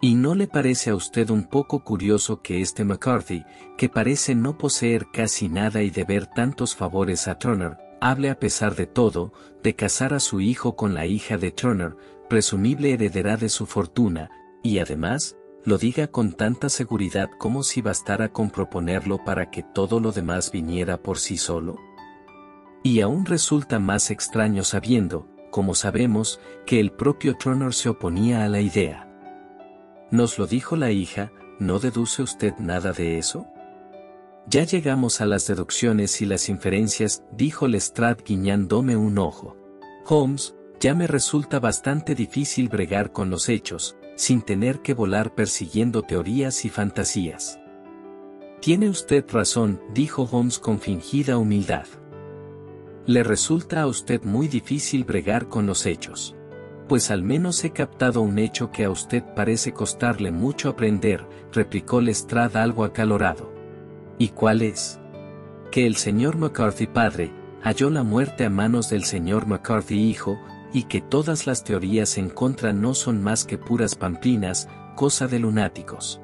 ¿Y no le parece a usted un poco curioso que este McCarthy, que parece no poseer casi nada y deber tantos favores a Turner, hable a pesar de todo, de casar a su hijo con la hija de Turner, presumible heredera de su fortuna, y además, lo diga con tanta seguridad como si bastara con proponerlo para que todo lo demás viniera por sí solo? Y aún resulta más extraño sabiendo, como sabemos, que el propio Turner se oponía a la idea. Nos lo dijo la hija, ¿no deduce usted nada de eso? Ya llegamos a las deducciones y las inferencias, dijo Lestrade guiñándome un ojo. Holmes, ya me resulta bastante difícil bregar con los hechos, sin tener que volar persiguiendo teorías y fantasías. Tiene usted razón, dijo Holmes con fingida humildad. Le resulta a usted muy difícil bregar con los hechos. Pues al menos he captado un hecho que a usted parece costarle mucho aprender, replicó Lestrade algo acalorado. ¿Y cuál es? Que el señor McCarthy padre, halló la muerte a manos del señor McCarthy hijo, y que todas las teorías en contra no son más que puras pamplinas, cosa de lunáticos.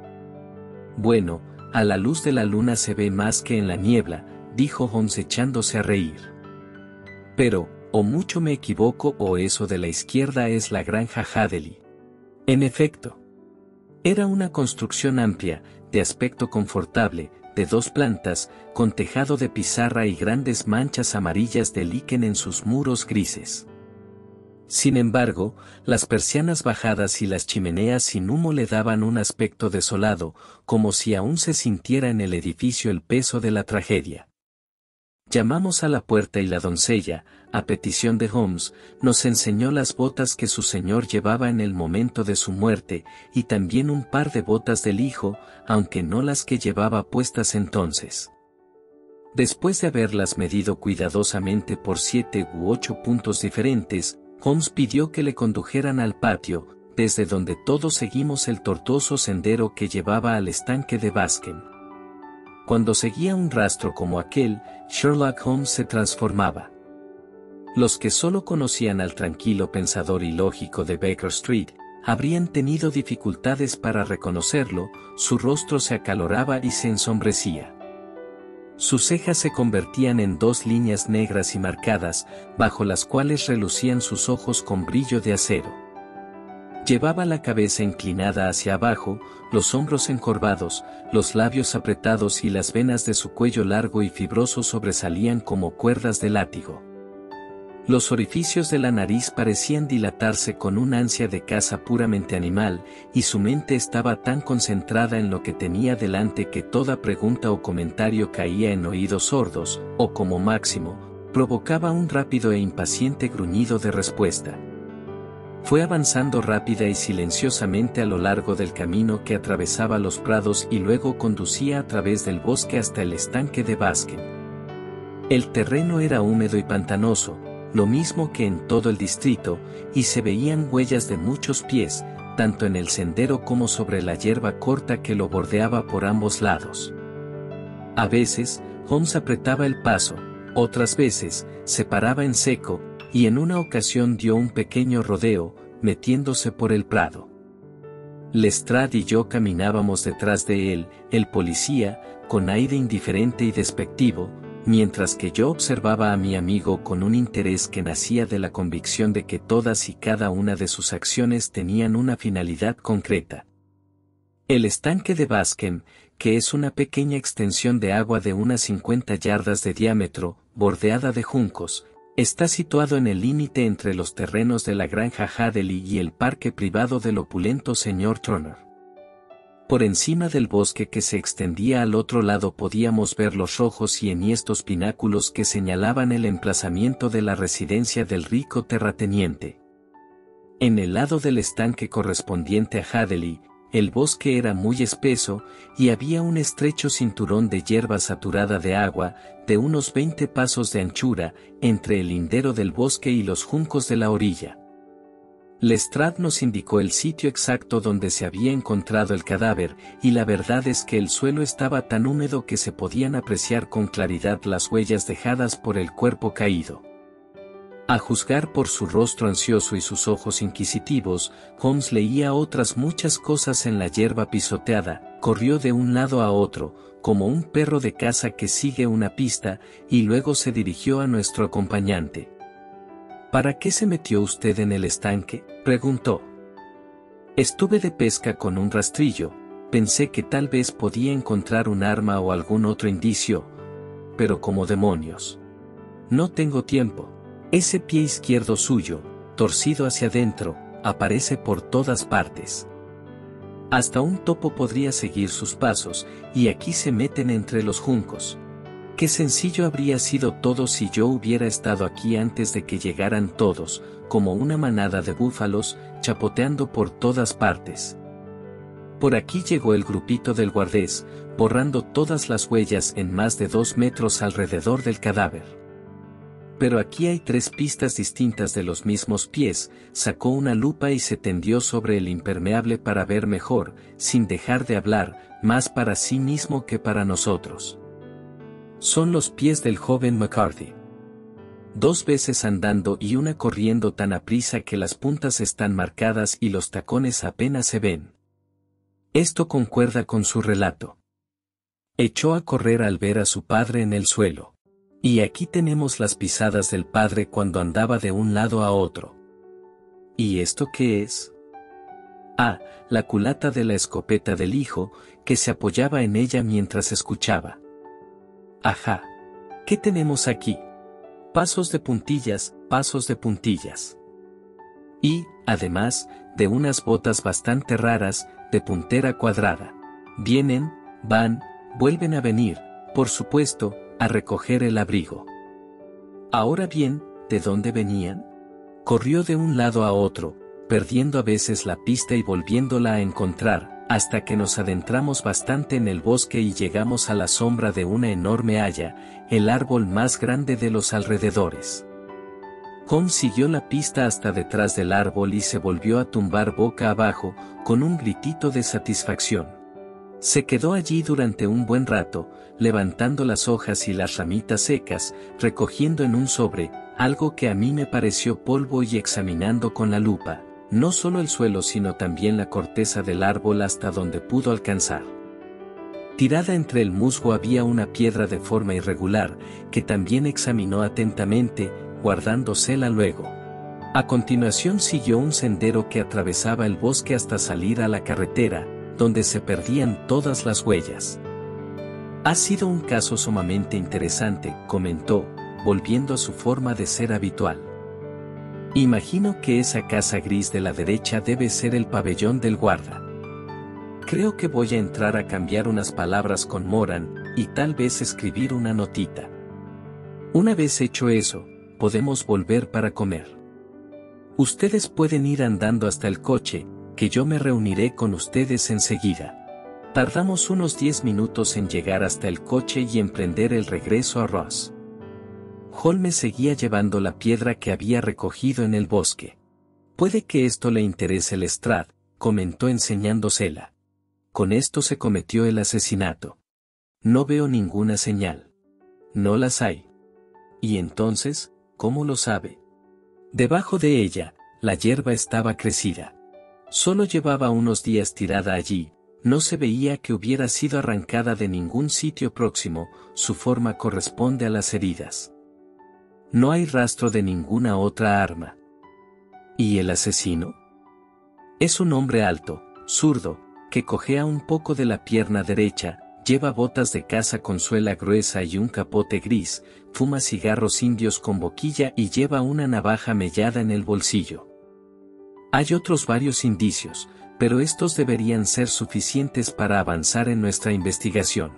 Bueno, a la luz de la luna se ve más que en la niebla, dijo Holmes echándose a reír. Pero, o mucho me equivoco o eso de la izquierda es la granja Hadley. En efecto. Era una construcción amplia, de aspecto confortable, de 2 plantas, con tejado de pizarra y grandes manchas amarillas de líquen en sus muros grises. Sin embargo, las persianas bajadas y las chimeneas sin humo le daban un aspecto desolado, como si aún se sintiera en el edificio el peso de la tragedia. Llamamos a la puerta y la doncella, a petición de Holmes, nos enseñó las botas que su señor llevaba en el momento de su muerte, y también un par de botas del hijo, aunque no las que llevaba puestas entonces. Después de haberlas medido cuidadosamente por 7 u 8 puntos diferentes, Holmes pidió que le condujeran al patio, desde donde todos seguimos el tortuoso sendero que llevaba al estanque de Bascom. Cuando seguía un rastro como aquel, Sherlock Holmes se transformaba. Los que solo conocían al tranquilo pensador y lógico de Baker Street, habrían tenido dificultades para reconocerlo, su rostro se acaloraba y se ensombrecía. Sus cejas se convertían en 2 líneas negras y marcadas, bajo las cuales relucían sus ojos con brillo de acero. Llevaba la cabeza inclinada hacia abajo, los hombros encorvados, los labios apretados y las venas de su cuello largo y fibroso sobresalían como cuerdas de látigo. Los orificios de la nariz parecían dilatarse con un ansia de caza puramente animal, y su mente estaba tan concentrada en lo que tenía delante que toda pregunta o comentario caía en oídos sordos, o como máximo, provocaba un rápido e impaciente gruñido de respuesta. Fue avanzando rápida y silenciosamente a lo largo del camino que atravesaba los prados y luego conducía a través del bosque hasta el estanque de Bascom. El terreno era húmedo y pantanoso, lo mismo que en todo el distrito, y se veían huellas de muchos pies, tanto en el sendero como sobre la hierba corta que lo bordeaba por ambos lados. A veces, Holmes apretaba el paso, otras veces, se paraba en seco, y en una ocasión dio un pequeño rodeo, metiéndose por el prado. Lestrade y yo caminábamos detrás de él, el policía, con aire indiferente y despectivo, mientras que yo observaba a mi amigo con un interés que nacía de la convicción de que todas y cada una de sus acciones tenían una finalidad concreta. El estanque de Basken, que es una pequeña extensión de agua de unas 50 yardas de diámetro, bordeada de juncos, está situado en el límite entre los terrenos de la granja Hadley y el parque privado del opulento señor Turner. Por encima del bosque que se extendía al otro lado podíamos ver los rojos y enhiestos pináculos que señalaban el emplazamiento de la residencia del rico terrateniente. En el lado del estanque correspondiente a Hadley, el bosque era muy espeso, y había un estrecho cinturón de hierba saturada de agua, de unos 20 pasos de anchura, entre el lindero del bosque y los juncos de la orilla. Lestrade nos indicó el sitio exacto donde se había encontrado el cadáver, y la verdad es que el suelo estaba tan húmedo que se podían apreciar con claridad las huellas dejadas por el cuerpo caído. A juzgar por su rostro ansioso y sus ojos inquisitivos, Holmes leía otras muchas cosas en la hierba pisoteada, corrió de un lado a otro, como un perro de caza que sigue una pista, y luego se dirigió a nuestro acompañante. ¿Para qué se metió usted en el estanque?, preguntó. Estuve de pesca con un rastrillo, pensé que tal vez podía encontrar un arma o algún otro indicio, pero como demonios. No tengo tiempo. Ese pie izquierdo suyo, torcido hacia adentro, aparece por todas partes. Hasta un topo podría seguir sus pasos, y aquí se meten entre los juncos. Qué sencillo habría sido todo si yo hubiera estado aquí antes de que llegaran todos, como una manada de búfalos, chapoteando por todas partes. Por aquí llegó el grupito del guardés, borrando todas las huellas en más de 2 metros alrededor del cadáver. Pero aquí hay 3 pistas distintas de los mismos pies, sacó una lupa y se tendió sobre el impermeable para ver mejor, sin dejar de hablar, más para sí mismo que para nosotros. Son los pies del joven McCarthy. 2 veces andando y una corriendo tan aprisa que las puntas están marcadas y los tacones apenas se ven. Esto concuerda con su relato. Echó a correr al ver a su padre en el suelo. Y aquí tenemos las pisadas del padre cuando andaba de un lado a otro. ¿Y esto qué es? Ah, la culata de la escopeta del hijo, que se apoyaba en ella mientras escuchaba. Ajá. ¿Qué tenemos aquí? Pasos de puntillas, pasos de puntillas. Y, además, de unas botas bastante raras, de puntera cuadrada. Vienen, van, vuelven a venir, por supuesto, a recoger el abrigo. Ahora bien, ¿de dónde venían? Corrió de un lado a otro, perdiendo a veces la pista y volviéndola a encontrar, hasta que nos adentramos bastante en el bosque y llegamos a la sombra de una enorme haya, el árbol más grande de los alrededores. Holmes siguió la pista hasta detrás del árbol y se volvió a tumbar boca abajo, con un gritito de satisfacción. Se quedó allí durante un buen rato, levantando las hojas y las ramitas secas, recogiendo en un sobre, algo que a mí me pareció polvo y examinando con la lupa, no solo el suelo sino también la corteza del árbol hasta donde pudo alcanzar. Tirada entre el musgo había una piedra de forma irregular, que también examinó atentamente, guardándosela luego. A continuación siguió un sendero que atravesaba el bosque hasta salir a la carretera, donde se perdían todas las huellas. Ha sido un caso sumamente interesante, comentó, volviendo a su forma de ser habitual. Imagino que esa casa gris de la derecha debe ser el pabellón del guarda. Creo que voy a entrar a cambiar unas palabras con Moran, y tal vez escribir una notita. Una vez hecho eso, podemos volver para comer. Ustedes pueden ir andando hasta el coche, que yo me reuniré con ustedes enseguida. Tardamos unos 10 minutos en llegar hasta el coche y emprender el regreso a Ross. Holmes seguía llevando la piedra que había recogido en el bosque. Puede que esto le interese Lestrade, comentó enseñándosela. Con esto se cometió el asesinato. No veo ninguna señal. No las hay. ¿Y entonces, cómo lo sabe? Debajo de ella, la hierba estaba crecida. Solo llevaba unos días tirada allí, no se veía que hubiera sido arrancada de ningún sitio próximo, su forma corresponde a las heridas. No hay rastro de ninguna otra arma. ¿Y el asesino? Es un hombre alto, zurdo, que cojea un poco de la pierna derecha, lleva botas de caza con suela gruesa y un capote gris, fuma cigarros indios con boquilla y lleva una navaja mellada en el bolsillo. Hay otros varios indicios, pero estos deberían ser suficientes para avanzar en nuestra investigación.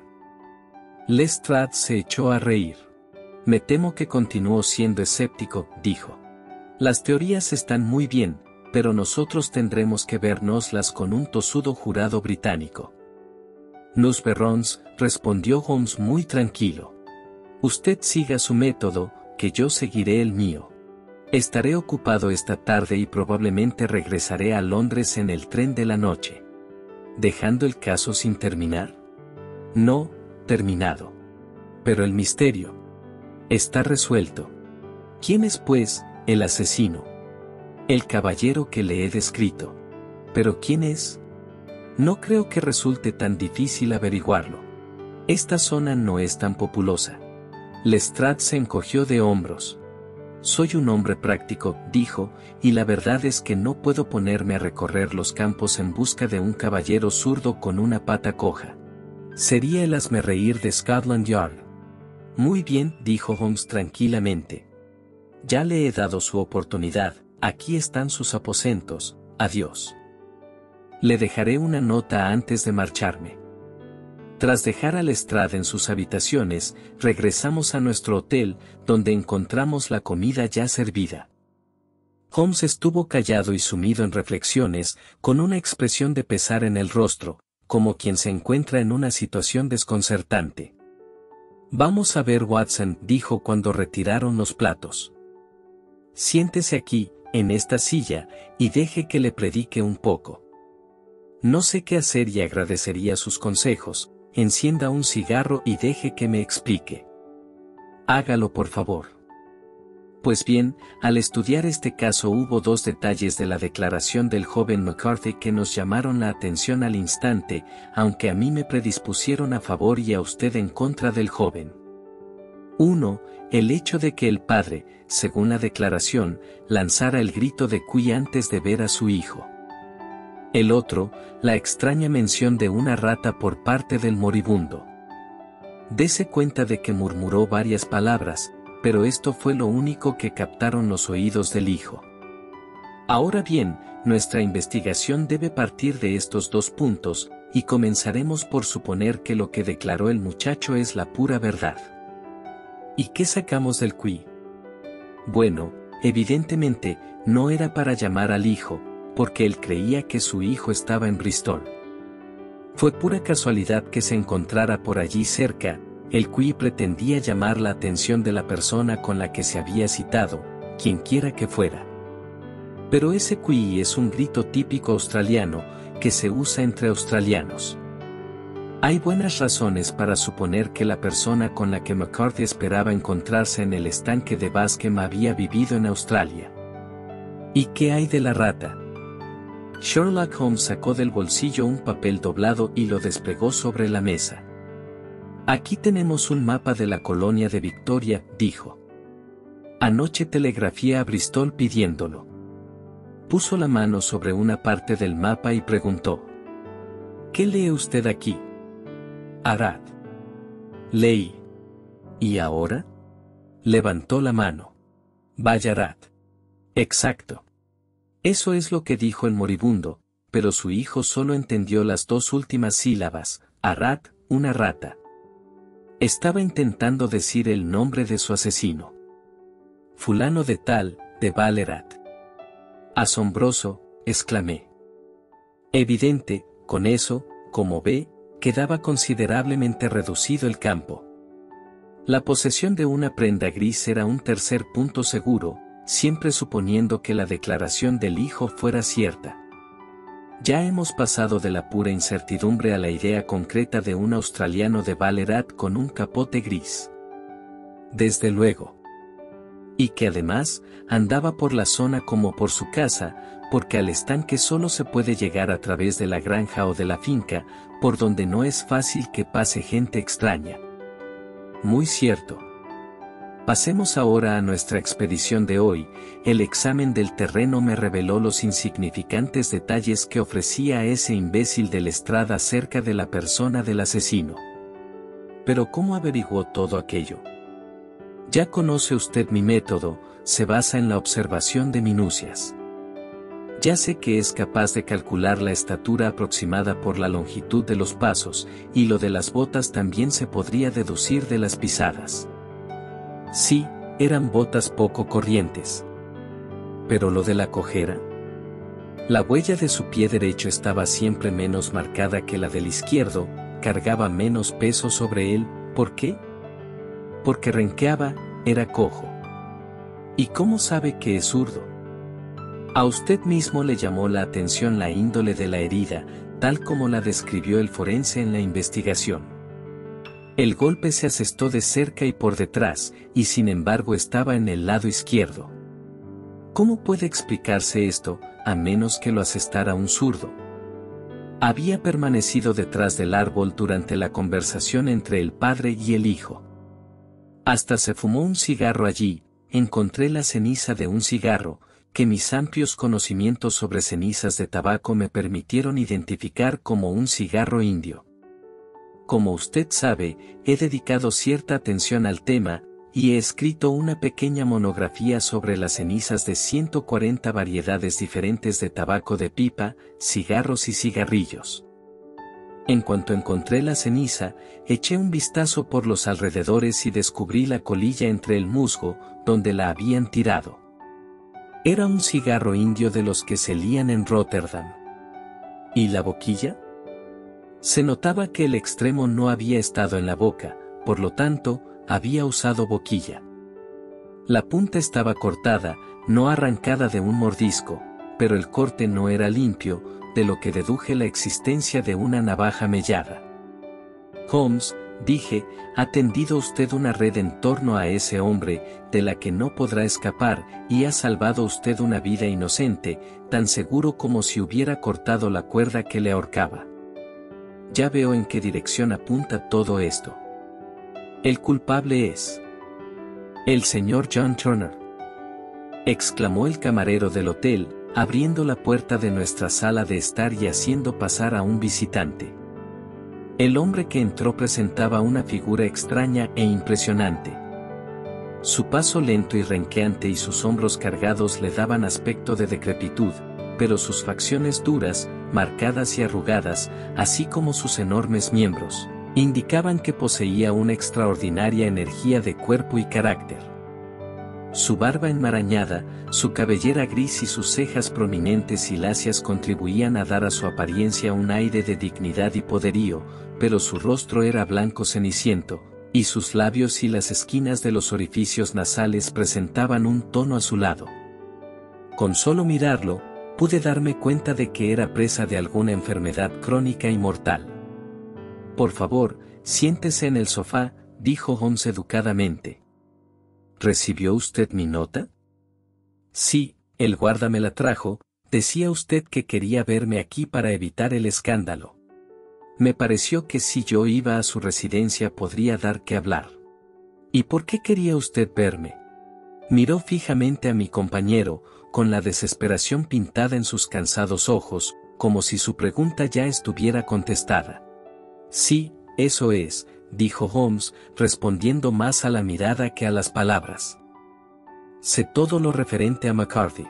Lestrade se echó a reír. Me temo que continuó siendo escéptico, dijo. Las teorías están muy bien, pero nosotros tendremos que vernoslas con un tosudo jurado británico. Nous verrons, respondió Holmes muy tranquilo. Usted siga su método, que yo seguiré el mío. Estaré ocupado esta tarde y probablemente regresaré a Londres en el tren de la noche. ¿Dejando el caso sin terminar? No, terminado. Pero el misterio está resuelto. ¿Quién es, pues, el asesino? El caballero que le he descrito. ¿Pero quién es? No creo que resulte tan difícil averiguarlo. Esta zona no es tan populosa. Lestrade se encogió de hombros. Soy un hombre práctico, dijo, y la verdad es que no puedo ponerme a recorrer los campos en busca de un caballero zurdo con una pata coja. Sería el hazmerreír de Scotland Yard. Muy bien, dijo Holmes tranquilamente. Ya le he dado su oportunidad, aquí están sus aposentos, adiós. Le dejaré una nota antes de marcharme. Tras dejar a Lestrade en sus habitaciones, regresamos a nuestro hotel, donde encontramos la comida ya servida. Holmes estuvo callado y sumido en reflexiones, con una expresión de pesar en el rostro, como quien se encuentra en una situación desconcertante. Vamos a ver, Watson, dijo cuando retiraron los platos. Siéntese aquí, en esta silla, y deje que le predique un poco. No sé qué hacer y agradecería sus consejos. Encienda un cigarro y deje que me explique. Hágalo, por favor. Pues bien, al estudiar este caso hubo dos detalles de la declaración del joven McCarthy que nos llamaron la atención al instante, aunque a mí me predispusieron a favor y a usted en contra del joven. Uno, el hecho de que el padre, según la declaración, lanzara el grito de Cui antes de ver a su hijo. El otro, la extraña mención de una rata por parte del moribundo. Dese cuenta de que murmuró varias palabras, pero esto fue lo único que captaron los oídos del hijo. Ahora bien, nuestra investigación debe partir de estos dos puntos, y comenzaremos por suponer que lo que declaró el muchacho es la pura verdad. ¿Y qué sacamos del Cui? Bueno, evidentemente, no era para llamar al hijo, porque él creía que su hijo estaba en Bristol. Fue pura casualidad que se encontrara por allí cerca, el Cui pretendía llamar la atención de la persona con la que se había citado, quienquiera que fuera. Pero ese Cui es un grito típico australiano, que se usa entre australianos. Hay buenas razones para suponer que la persona con la que McCarthy esperaba encontrarse en el estanque de Bascom había vivido en Australia. ¿Y qué hay de la rata? Sherlock Holmes sacó del bolsillo un papel doblado y lo desplegó sobre la mesa. Aquí tenemos un mapa de la colonia de Victoria, dijo. Anoche telegrafié a Bristol pidiéndolo. Puso la mano sobre una parte del mapa y preguntó. ¿Qué lee usted aquí? Arad. Leí. ¿Y ahora? Levantó la mano. Vaya Arad. Exacto. Eso es lo que dijo el moribundo, pero su hijo solo entendió las dos últimas sílabas, Arad, una rata. Estaba intentando decir el nombre de su asesino. Fulano de tal, de Ballarat. Asombroso, exclamé. Evidente, con eso, como ve, quedaba considerablemente reducido el campo. La posesión de una prenda gris era un tercer punto seguro, siempre suponiendo que la declaración del hijo fuera cierta. Ya hemos pasado de la pura incertidumbre a la idea concreta de un australiano de Ballarat con un capote gris. Desde luego. Y que además, andaba por la zona como por su casa, porque al estanque solo se puede llegar a través de la granja o de la finca, por donde no es fácil que pase gente extraña. Muy cierto. Pasemos ahora a nuestra expedición de hoy. El examen del terreno me reveló los insignificantes detalles que ofrecía ese imbécil de Lestrade acerca de la persona del asesino. Pero ¿cómo averiguó todo aquello? Ya conoce usted mi método, se basa en la observación de minucias. Ya sé que es capaz de calcular la estatura aproximada por la longitud de los pasos, y lo de las botas también se podría deducir de las pisadas. Sí, eran botas poco corrientes. Pero lo de la cojera. La huella de su pie derecho estaba siempre menos marcada que la del izquierdo, cargaba menos peso sobre él. ¿Por qué? Porque renqueaba, era cojo. ¿Y cómo sabe que es zurdo? A usted mismo le llamó la atención la índole de la herida, tal como la describió el forense en la investigación. El golpe se asestó de cerca y por detrás, y sin embargo estaba en el lado izquierdo. ¿Cómo puede explicarse esto, a menos que lo asestara un zurdo? Había permanecido detrás del árbol durante la conversación entre el padre y el hijo. Hasta se fumó un cigarro allí, encontré la ceniza de un cigarro, que mis amplios conocimientos sobre cenizas de tabaco me permitieron identificar como un cigarro indio. Como usted sabe, he dedicado cierta atención al tema, y he escrito una pequeña monografía sobre las cenizas de 140 variedades diferentes de tabaco de pipa, cigarros y cigarrillos. En cuanto encontré la ceniza, eché un vistazo por los alrededores y descubrí la colilla entre el musgo, donde la habían tirado. Era un cigarro indio de los que se lían en Rotterdam. ¿Y la boquilla? Se notaba que el extremo no había estado en la boca, por lo tanto, había usado boquilla. La punta estaba cortada, no arrancada de un mordisco, pero el corte no era limpio, de lo que deduje la existencia de una navaja mellada. Holmes, dije, ha tendido usted una red en torno a ese hombre, de la que no podrá escapar, y ha salvado usted una vida inocente, tan seguro como si hubiera cortado la cuerda que le ahorcaba. Ya veo en qué dirección apunta todo esto. El culpable es el señor John Turner, exclamó el camarero del hotel, abriendo la puerta de nuestra sala de estar y haciendo pasar a un visitante. El hombre que entró presentaba una figura extraña e impresionante. Su paso lento y renqueante y sus hombros cargados le daban aspecto de decrepitud, pero sus facciones duras, marcadas y arrugadas, así como sus enormes miembros, indicaban que poseía una extraordinaria energía de cuerpo y carácter. Su barba enmarañada, su cabellera gris y sus cejas prominentes y lacias contribuían a dar a su apariencia un aire de dignidad y poderío, pero su rostro era blanco ceniciento, y sus labios y las esquinas de los orificios nasales presentaban un tono azulado. Con solo mirarlo, pude darme cuenta de que era presa de alguna enfermedad crónica y mortal. Por favor, siéntese en el sofá, dijo Holmes educadamente. ¿Recibió usted mi nota? Sí, el guarda me la trajo. Decía usted que quería verme aquí para evitar el escándalo. Me pareció que si yo iba a su residencia podría dar que hablar. ¿Y por qué quería usted verme? Miró fijamente a mi compañero, con la desesperación pintada en sus cansados ojos, como si su pregunta ya estuviera contestada. Sí, eso es, dijo Holmes, respondiendo más a la mirada que a las palabras. Sé todo lo referente a McCarthy.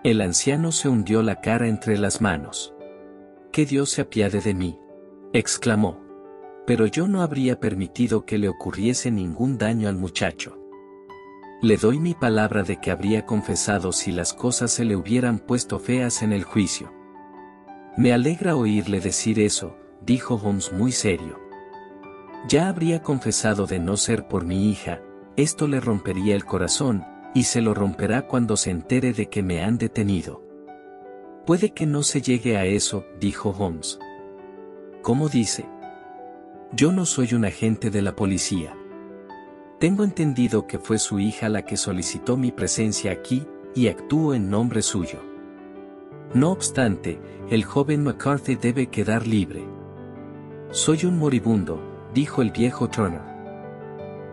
El anciano se hundió la cara entre las manos. Que Dios se apiade de mí, exclamó. Pero yo no habría permitido que le ocurriese ningún daño al muchacho. Le doy mi palabra de que habría confesado si las cosas se le hubieran puesto feas en el juicio. Me alegra oírle decir eso, dijo Holmes muy serio. Ya habría confesado de no ser por mi hija, esto le rompería el corazón, y se lo romperá cuando se entere de que me han detenido. Puede que no se llegue a eso, dijo Holmes. ¿Cómo dice? Yo no soy un agente de la policía. Tengo entendido que fue su hija la que solicitó mi presencia aquí, y actúo en nombre suyo. No obstante, el joven McCarthy debe quedar libre. Soy un moribundo, dijo el viejo Turner.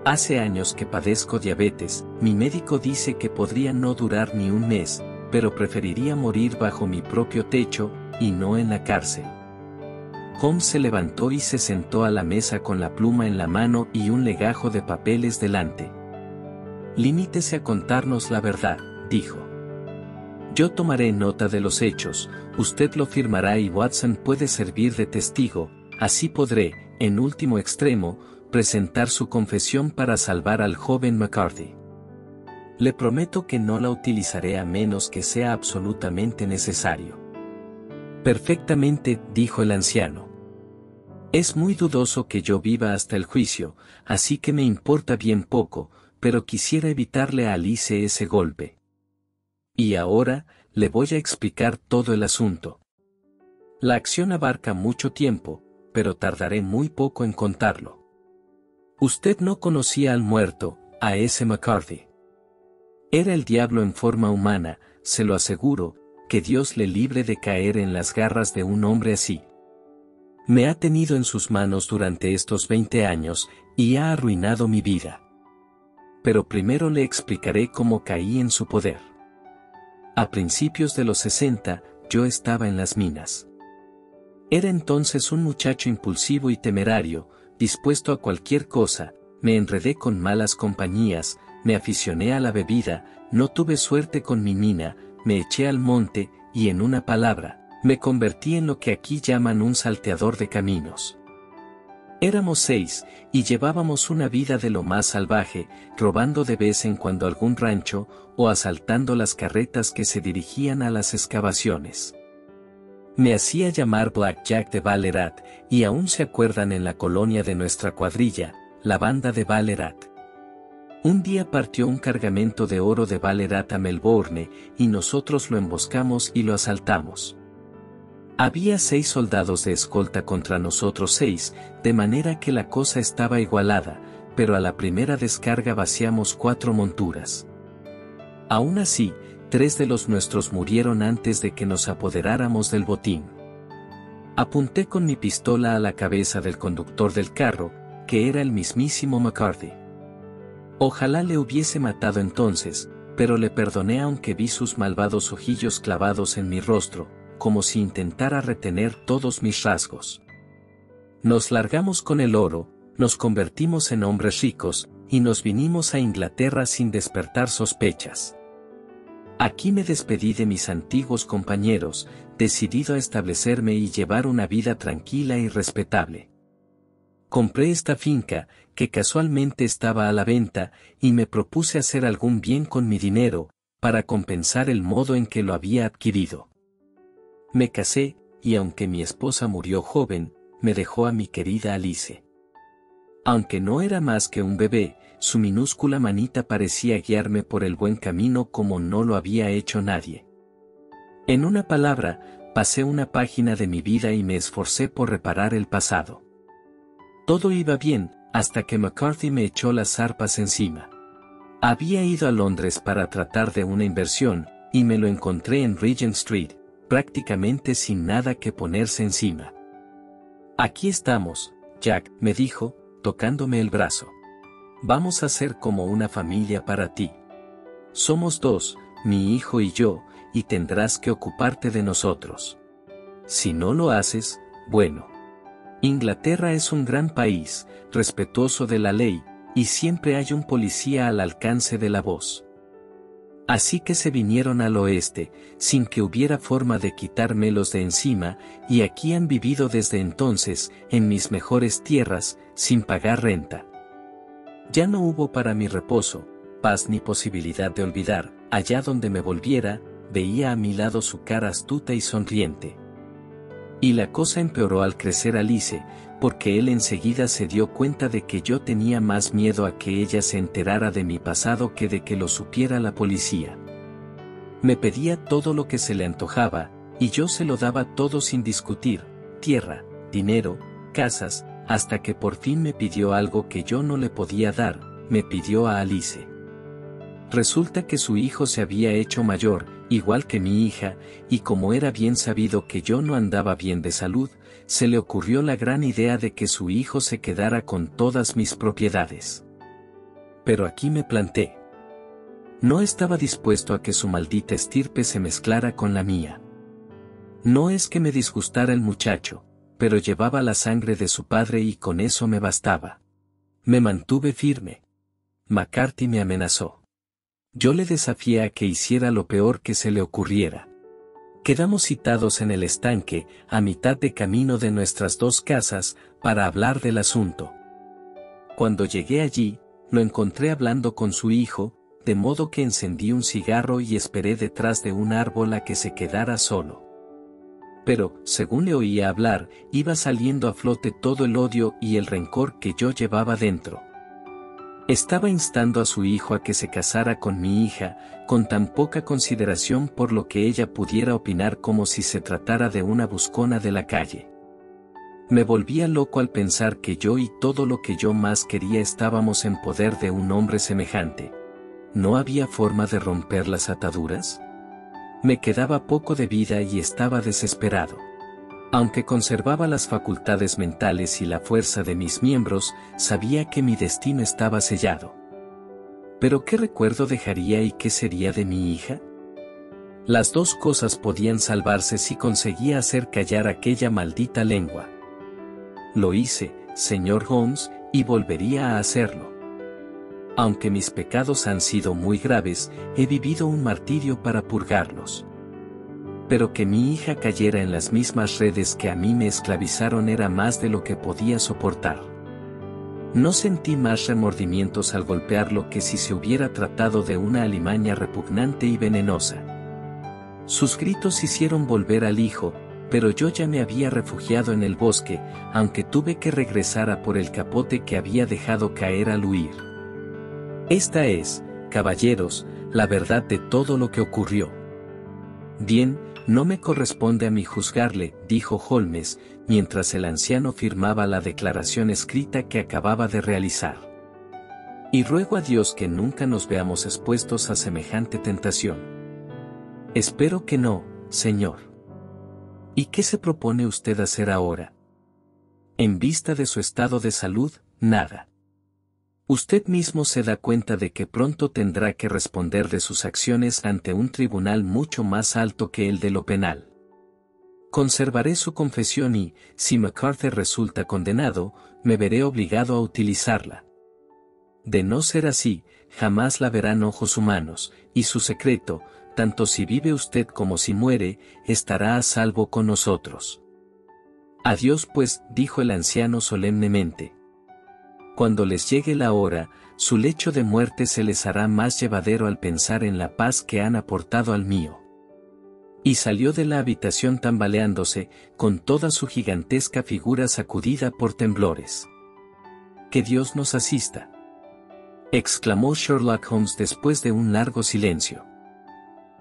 Hace años que padezco diabetes, mi médico dice que podría no durar ni un mes, pero preferiría morir bajo mi propio techo, y no en la cárcel. Holmes se levantó y se sentó a la mesa con la pluma en la mano y un legajo de papeles delante. Limítese a contarnos la verdad, dijo. Yo tomaré nota de los hechos, usted lo firmará y Watson puede servir de testigo, así podré, en último extremo, presentar su confesión para salvar al joven McCarthy. Le prometo que no la utilizaré a menos que sea absolutamente necesario. Perfectamente, dijo el anciano. Es muy dudoso que yo viva hasta el juicio, así que me importa bien poco, pero quisiera evitarle a Alice ese golpe. Y ahora, le voy a explicar todo el asunto. La acción abarca mucho tiempo, pero tardaré muy poco en contarlo. Usted no conocía al muerto, a ese McCarthy. Era el diablo en forma humana, se lo aseguro, que Dios le libre de caer en las garras de un hombre así. Me ha tenido en sus manos durante estos 20 años, y ha arruinado mi vida. Pero primero le explicaré cómo caí en su poder. A principios de los 60, yo estaba en las minas. Era entonces un muchacho impulsivo y temerario, dispuesto a cualquier cosa, me enredé con malas compañías, me aficioné a la bebida, no tuve suerte con mi mina, me eché al monte, y en una palabra, me convertí en lo que aquí llaman un salteador de caminos. Éramos 6, y llevábamos una vida de lo más salvaje, robando de vez en cuando algún rancho, o asaltando las carretas que se dirigían a las excavaciones. Me hacía llamar Black Jack de Ballarat, y aún se acuerdan en la colonia de nuestra cuadrilla, la banda de Ballarat. Un día partió un cargamento de oro de Ballarat a Melbourne, y nosotros lo emboscamos y lo asaltamos. Había 6 soldados de escolta contra nosotros 6, de manera que la cosa estaba igualada, pero a la primera descarga vaciamos 4 monturas. Aún así, 3 de los nuestros murieron antes de que nos apoderáramos del botín. Apunté con mi pistola a la cabeza del conductor del carro, que era el mismísimo McCarthy. Ojalá le hubiese matado entonces, pero le perdoné aunque vi sus malvados ojillos clavados en mi rostro, como si intentara retener todos mis rasgos. Nos largamos con el oro, nos convertimos en hombres ricos, y nos vinimos a Inglaterra sin despertar sospechas. Aquí me despedí de mis antiguos compañeros, decidido a establecerme y llevar una vida tranquila y respetable. Compré esta finca, que casualmente estaba a la venta, y me propuse hacer algún bien con mi dinero, para compensar el modo en que lo había adquirido. Me casé, y aunque mi esposa murió joven, me dejó a mi querida Alice. Aunque no era más que un bebé, su minúscula manita parecía guiarme por el buen camino como no lo había hecho nadie. En una palabra, pasé una página de mi vida y me esforcé por reparar el pasado. Todo iba bien, hasta que McCarthy me echó las zarpas encima. Había ido a Londres para tratar de una inversión, y me lo encontré en Regent Street, prácticamente sin nada que ponerse encima. Aquí estamos, Jack, me dijo, tocándome el brazo. Vamos a ser como una familia para ti. Somos 2, mi hijo y yo, y tendrás que ocuparte de nosotros. Si no lo haces, bueno. Inglaterra es un gran país, respetuoso de la ley, y siempre hay un policía al alcance de la voz. Así que se vinieron al oeste, sin que hubiera forma de quitármelos de encima, y aquí han vivido desde entonces, en mis mejores tierras, sin pagar renta. Ya no hubo para mi reposo, paz ni posibilidad de olvidar, allá donde me volviera, veía a mi lado su cara astuta y sonriente. Y la cosa empeoró al crecer Alice, porque él enseguida se dio cuenta de que yo tenía más miedo a que ella se enterara de mi pasado que de que lo supiera la policía. Me pedía todo lo que se le antojaba, y yo se lo daba todo sin discutir: tierra, dinero, casas, hasta que por fin me pidió algo que yo no le podía dar: me pidió a Alice. Resulta que su hijo se había hecho mayor, igual que mi hija, y como era bien sabido que yo no andaba bien de salud, se le ocurrió la gran idea de que su hijo se quedara con todas mis propiedades. Pero aquí me planté. No estaba dispuesto a que su maldita estirpe se mezclara con la mía. No es que me disgustara el muchacho, pero llevaba la sangre de su padre y con eso me bastaba. Me mantuve firme. McCarthy me amenazó. Yo le desafié a que hiciera lo peor que se le ocurriera. Quedamos citados en el estanque, a mitad de camino de nuestras dos casas, para hablar del asunto. Cuando llegué allí, lo encontré hablando con su hijo, de modo que encendí un cigarro y esperé detrás de un árbol a que se quedara solo. Pero, según le oía hablar, iba saliendo a flote todo el odio y el rencor que yo llevaba dentro. Estaba instando a su hijo a que se casara con mi hija, con tan poca consideración por lo que ella pudiera opinar, como si se tratara de una buscona de la calle. Me volvía loco al pensar que yo y todo lo que yo más quería estábamos en poder de un hombre semejante. ¿No había forma de romper las ataduras? Me quedaba poco de vida y estaba desesperado. Aunque conservaba las facultades mentales y la fuerza de mis miembros, sabía que mi destino estaba sellado. ¿Pero qué recuerdo dejaría y qué sería de mi hija? Las dos cosas podían salvarse si conseguía hacer callar aquella maldita lengua. Lo hice, señor Holmes, y volvería a hacerlo. Aunque mis pecados han sido muy graves, he vivido un martirio para purgarlos. Pero que mi hija cayera en las mismas redes que a mí me esclavizaron era más de lo que podía soportar. No sentí más remordimientos al golpearlo que si se hubiera tratado de una alimaña repugnante y venenosa. Sus gritos hicieron volver al hijo, pero yo ya me había refugiado en el bosque, aunque tuve que regresar a por el capote que había dejado caer al huir. Esta es, caballeros, la verdad de todo lo que ocurrió. Bien, no me corresponde a mí juzgarle, dijo Holmes, mientras el anciano firmaba la declaración escrita que acababa de realizar. Y ruego a Dios que nunca nos veamos expuestos a semejante tentación. Espero que no, señor. ¿Y qué se propone usted hacer ahora? En vista de su estado de salud, nada. Usted mismo se da cuenta de que pronto tendrá que responder de sus acciones ante un tribunal mucho más alto que el de lo penal. Conservaré su confesión y, si McCarthy resulta condenado, me veré obligado a utilizarla. De no ser así, jamás la verán ojos humanos, y su secreto, tanto si vive usted como si muere, estará a salvo con nosotros. Adiós pues, dijo el anciano solemnemente. Cuando les llegue la hora, su lecho de muerte se les hará más llevadero al pensar en la paz que han aportado al mío. Y salió de la habitación tambaleándose, con toda su gigantesca figura sacudida por temblores. «Que Dios nos asista», exclamó Sherlock Holmes después de un largo silencio.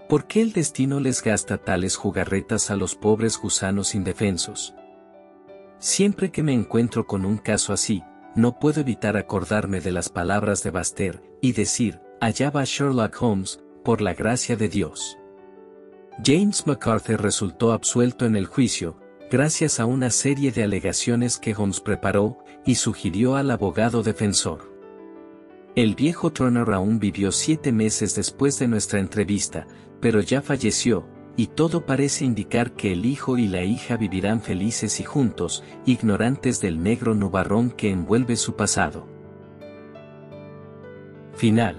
¿Por qué el destino les gasta tales jugarretas a los pobres gusanos indefensos? Siempre que me encuentro con un caso así, no puedo evitar acordarme de las palabras de Baster, y decir, allá va Sherlock Holmes, por la gracia de Dios. James McCarthy resultó absuelto en el juicio, gracias a una serie de alegaciones que Holmes preparó, y sugirió al abogado defensor. El viejo Turner aún vivió 7 meses después de nuestra entrevista, pero ya falleció, y todo parece indicar que el hijo y la hija vivirán felices y juntos, ignorantes del negro nubarrón que envuelve su pasado. Final.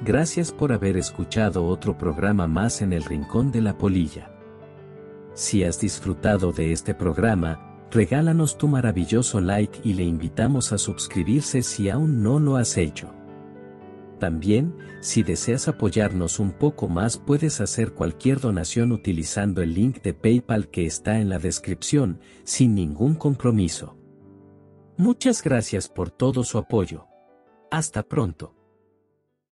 Gracias por haber escuchado otro programa más en el Rincón de la Polilla. Si has disfrutado de este programa, regálanos tu maravilloso like y le invitamos a suscribirse si aún no lo has hecho. También, si deseas apoyarnos un poco más, puedes hacer cualquier donación utilizando el link de PayPal que está en la descripción, sin ningún compromiso. Muchas gracias por todo su apoyo. Hasta pronto.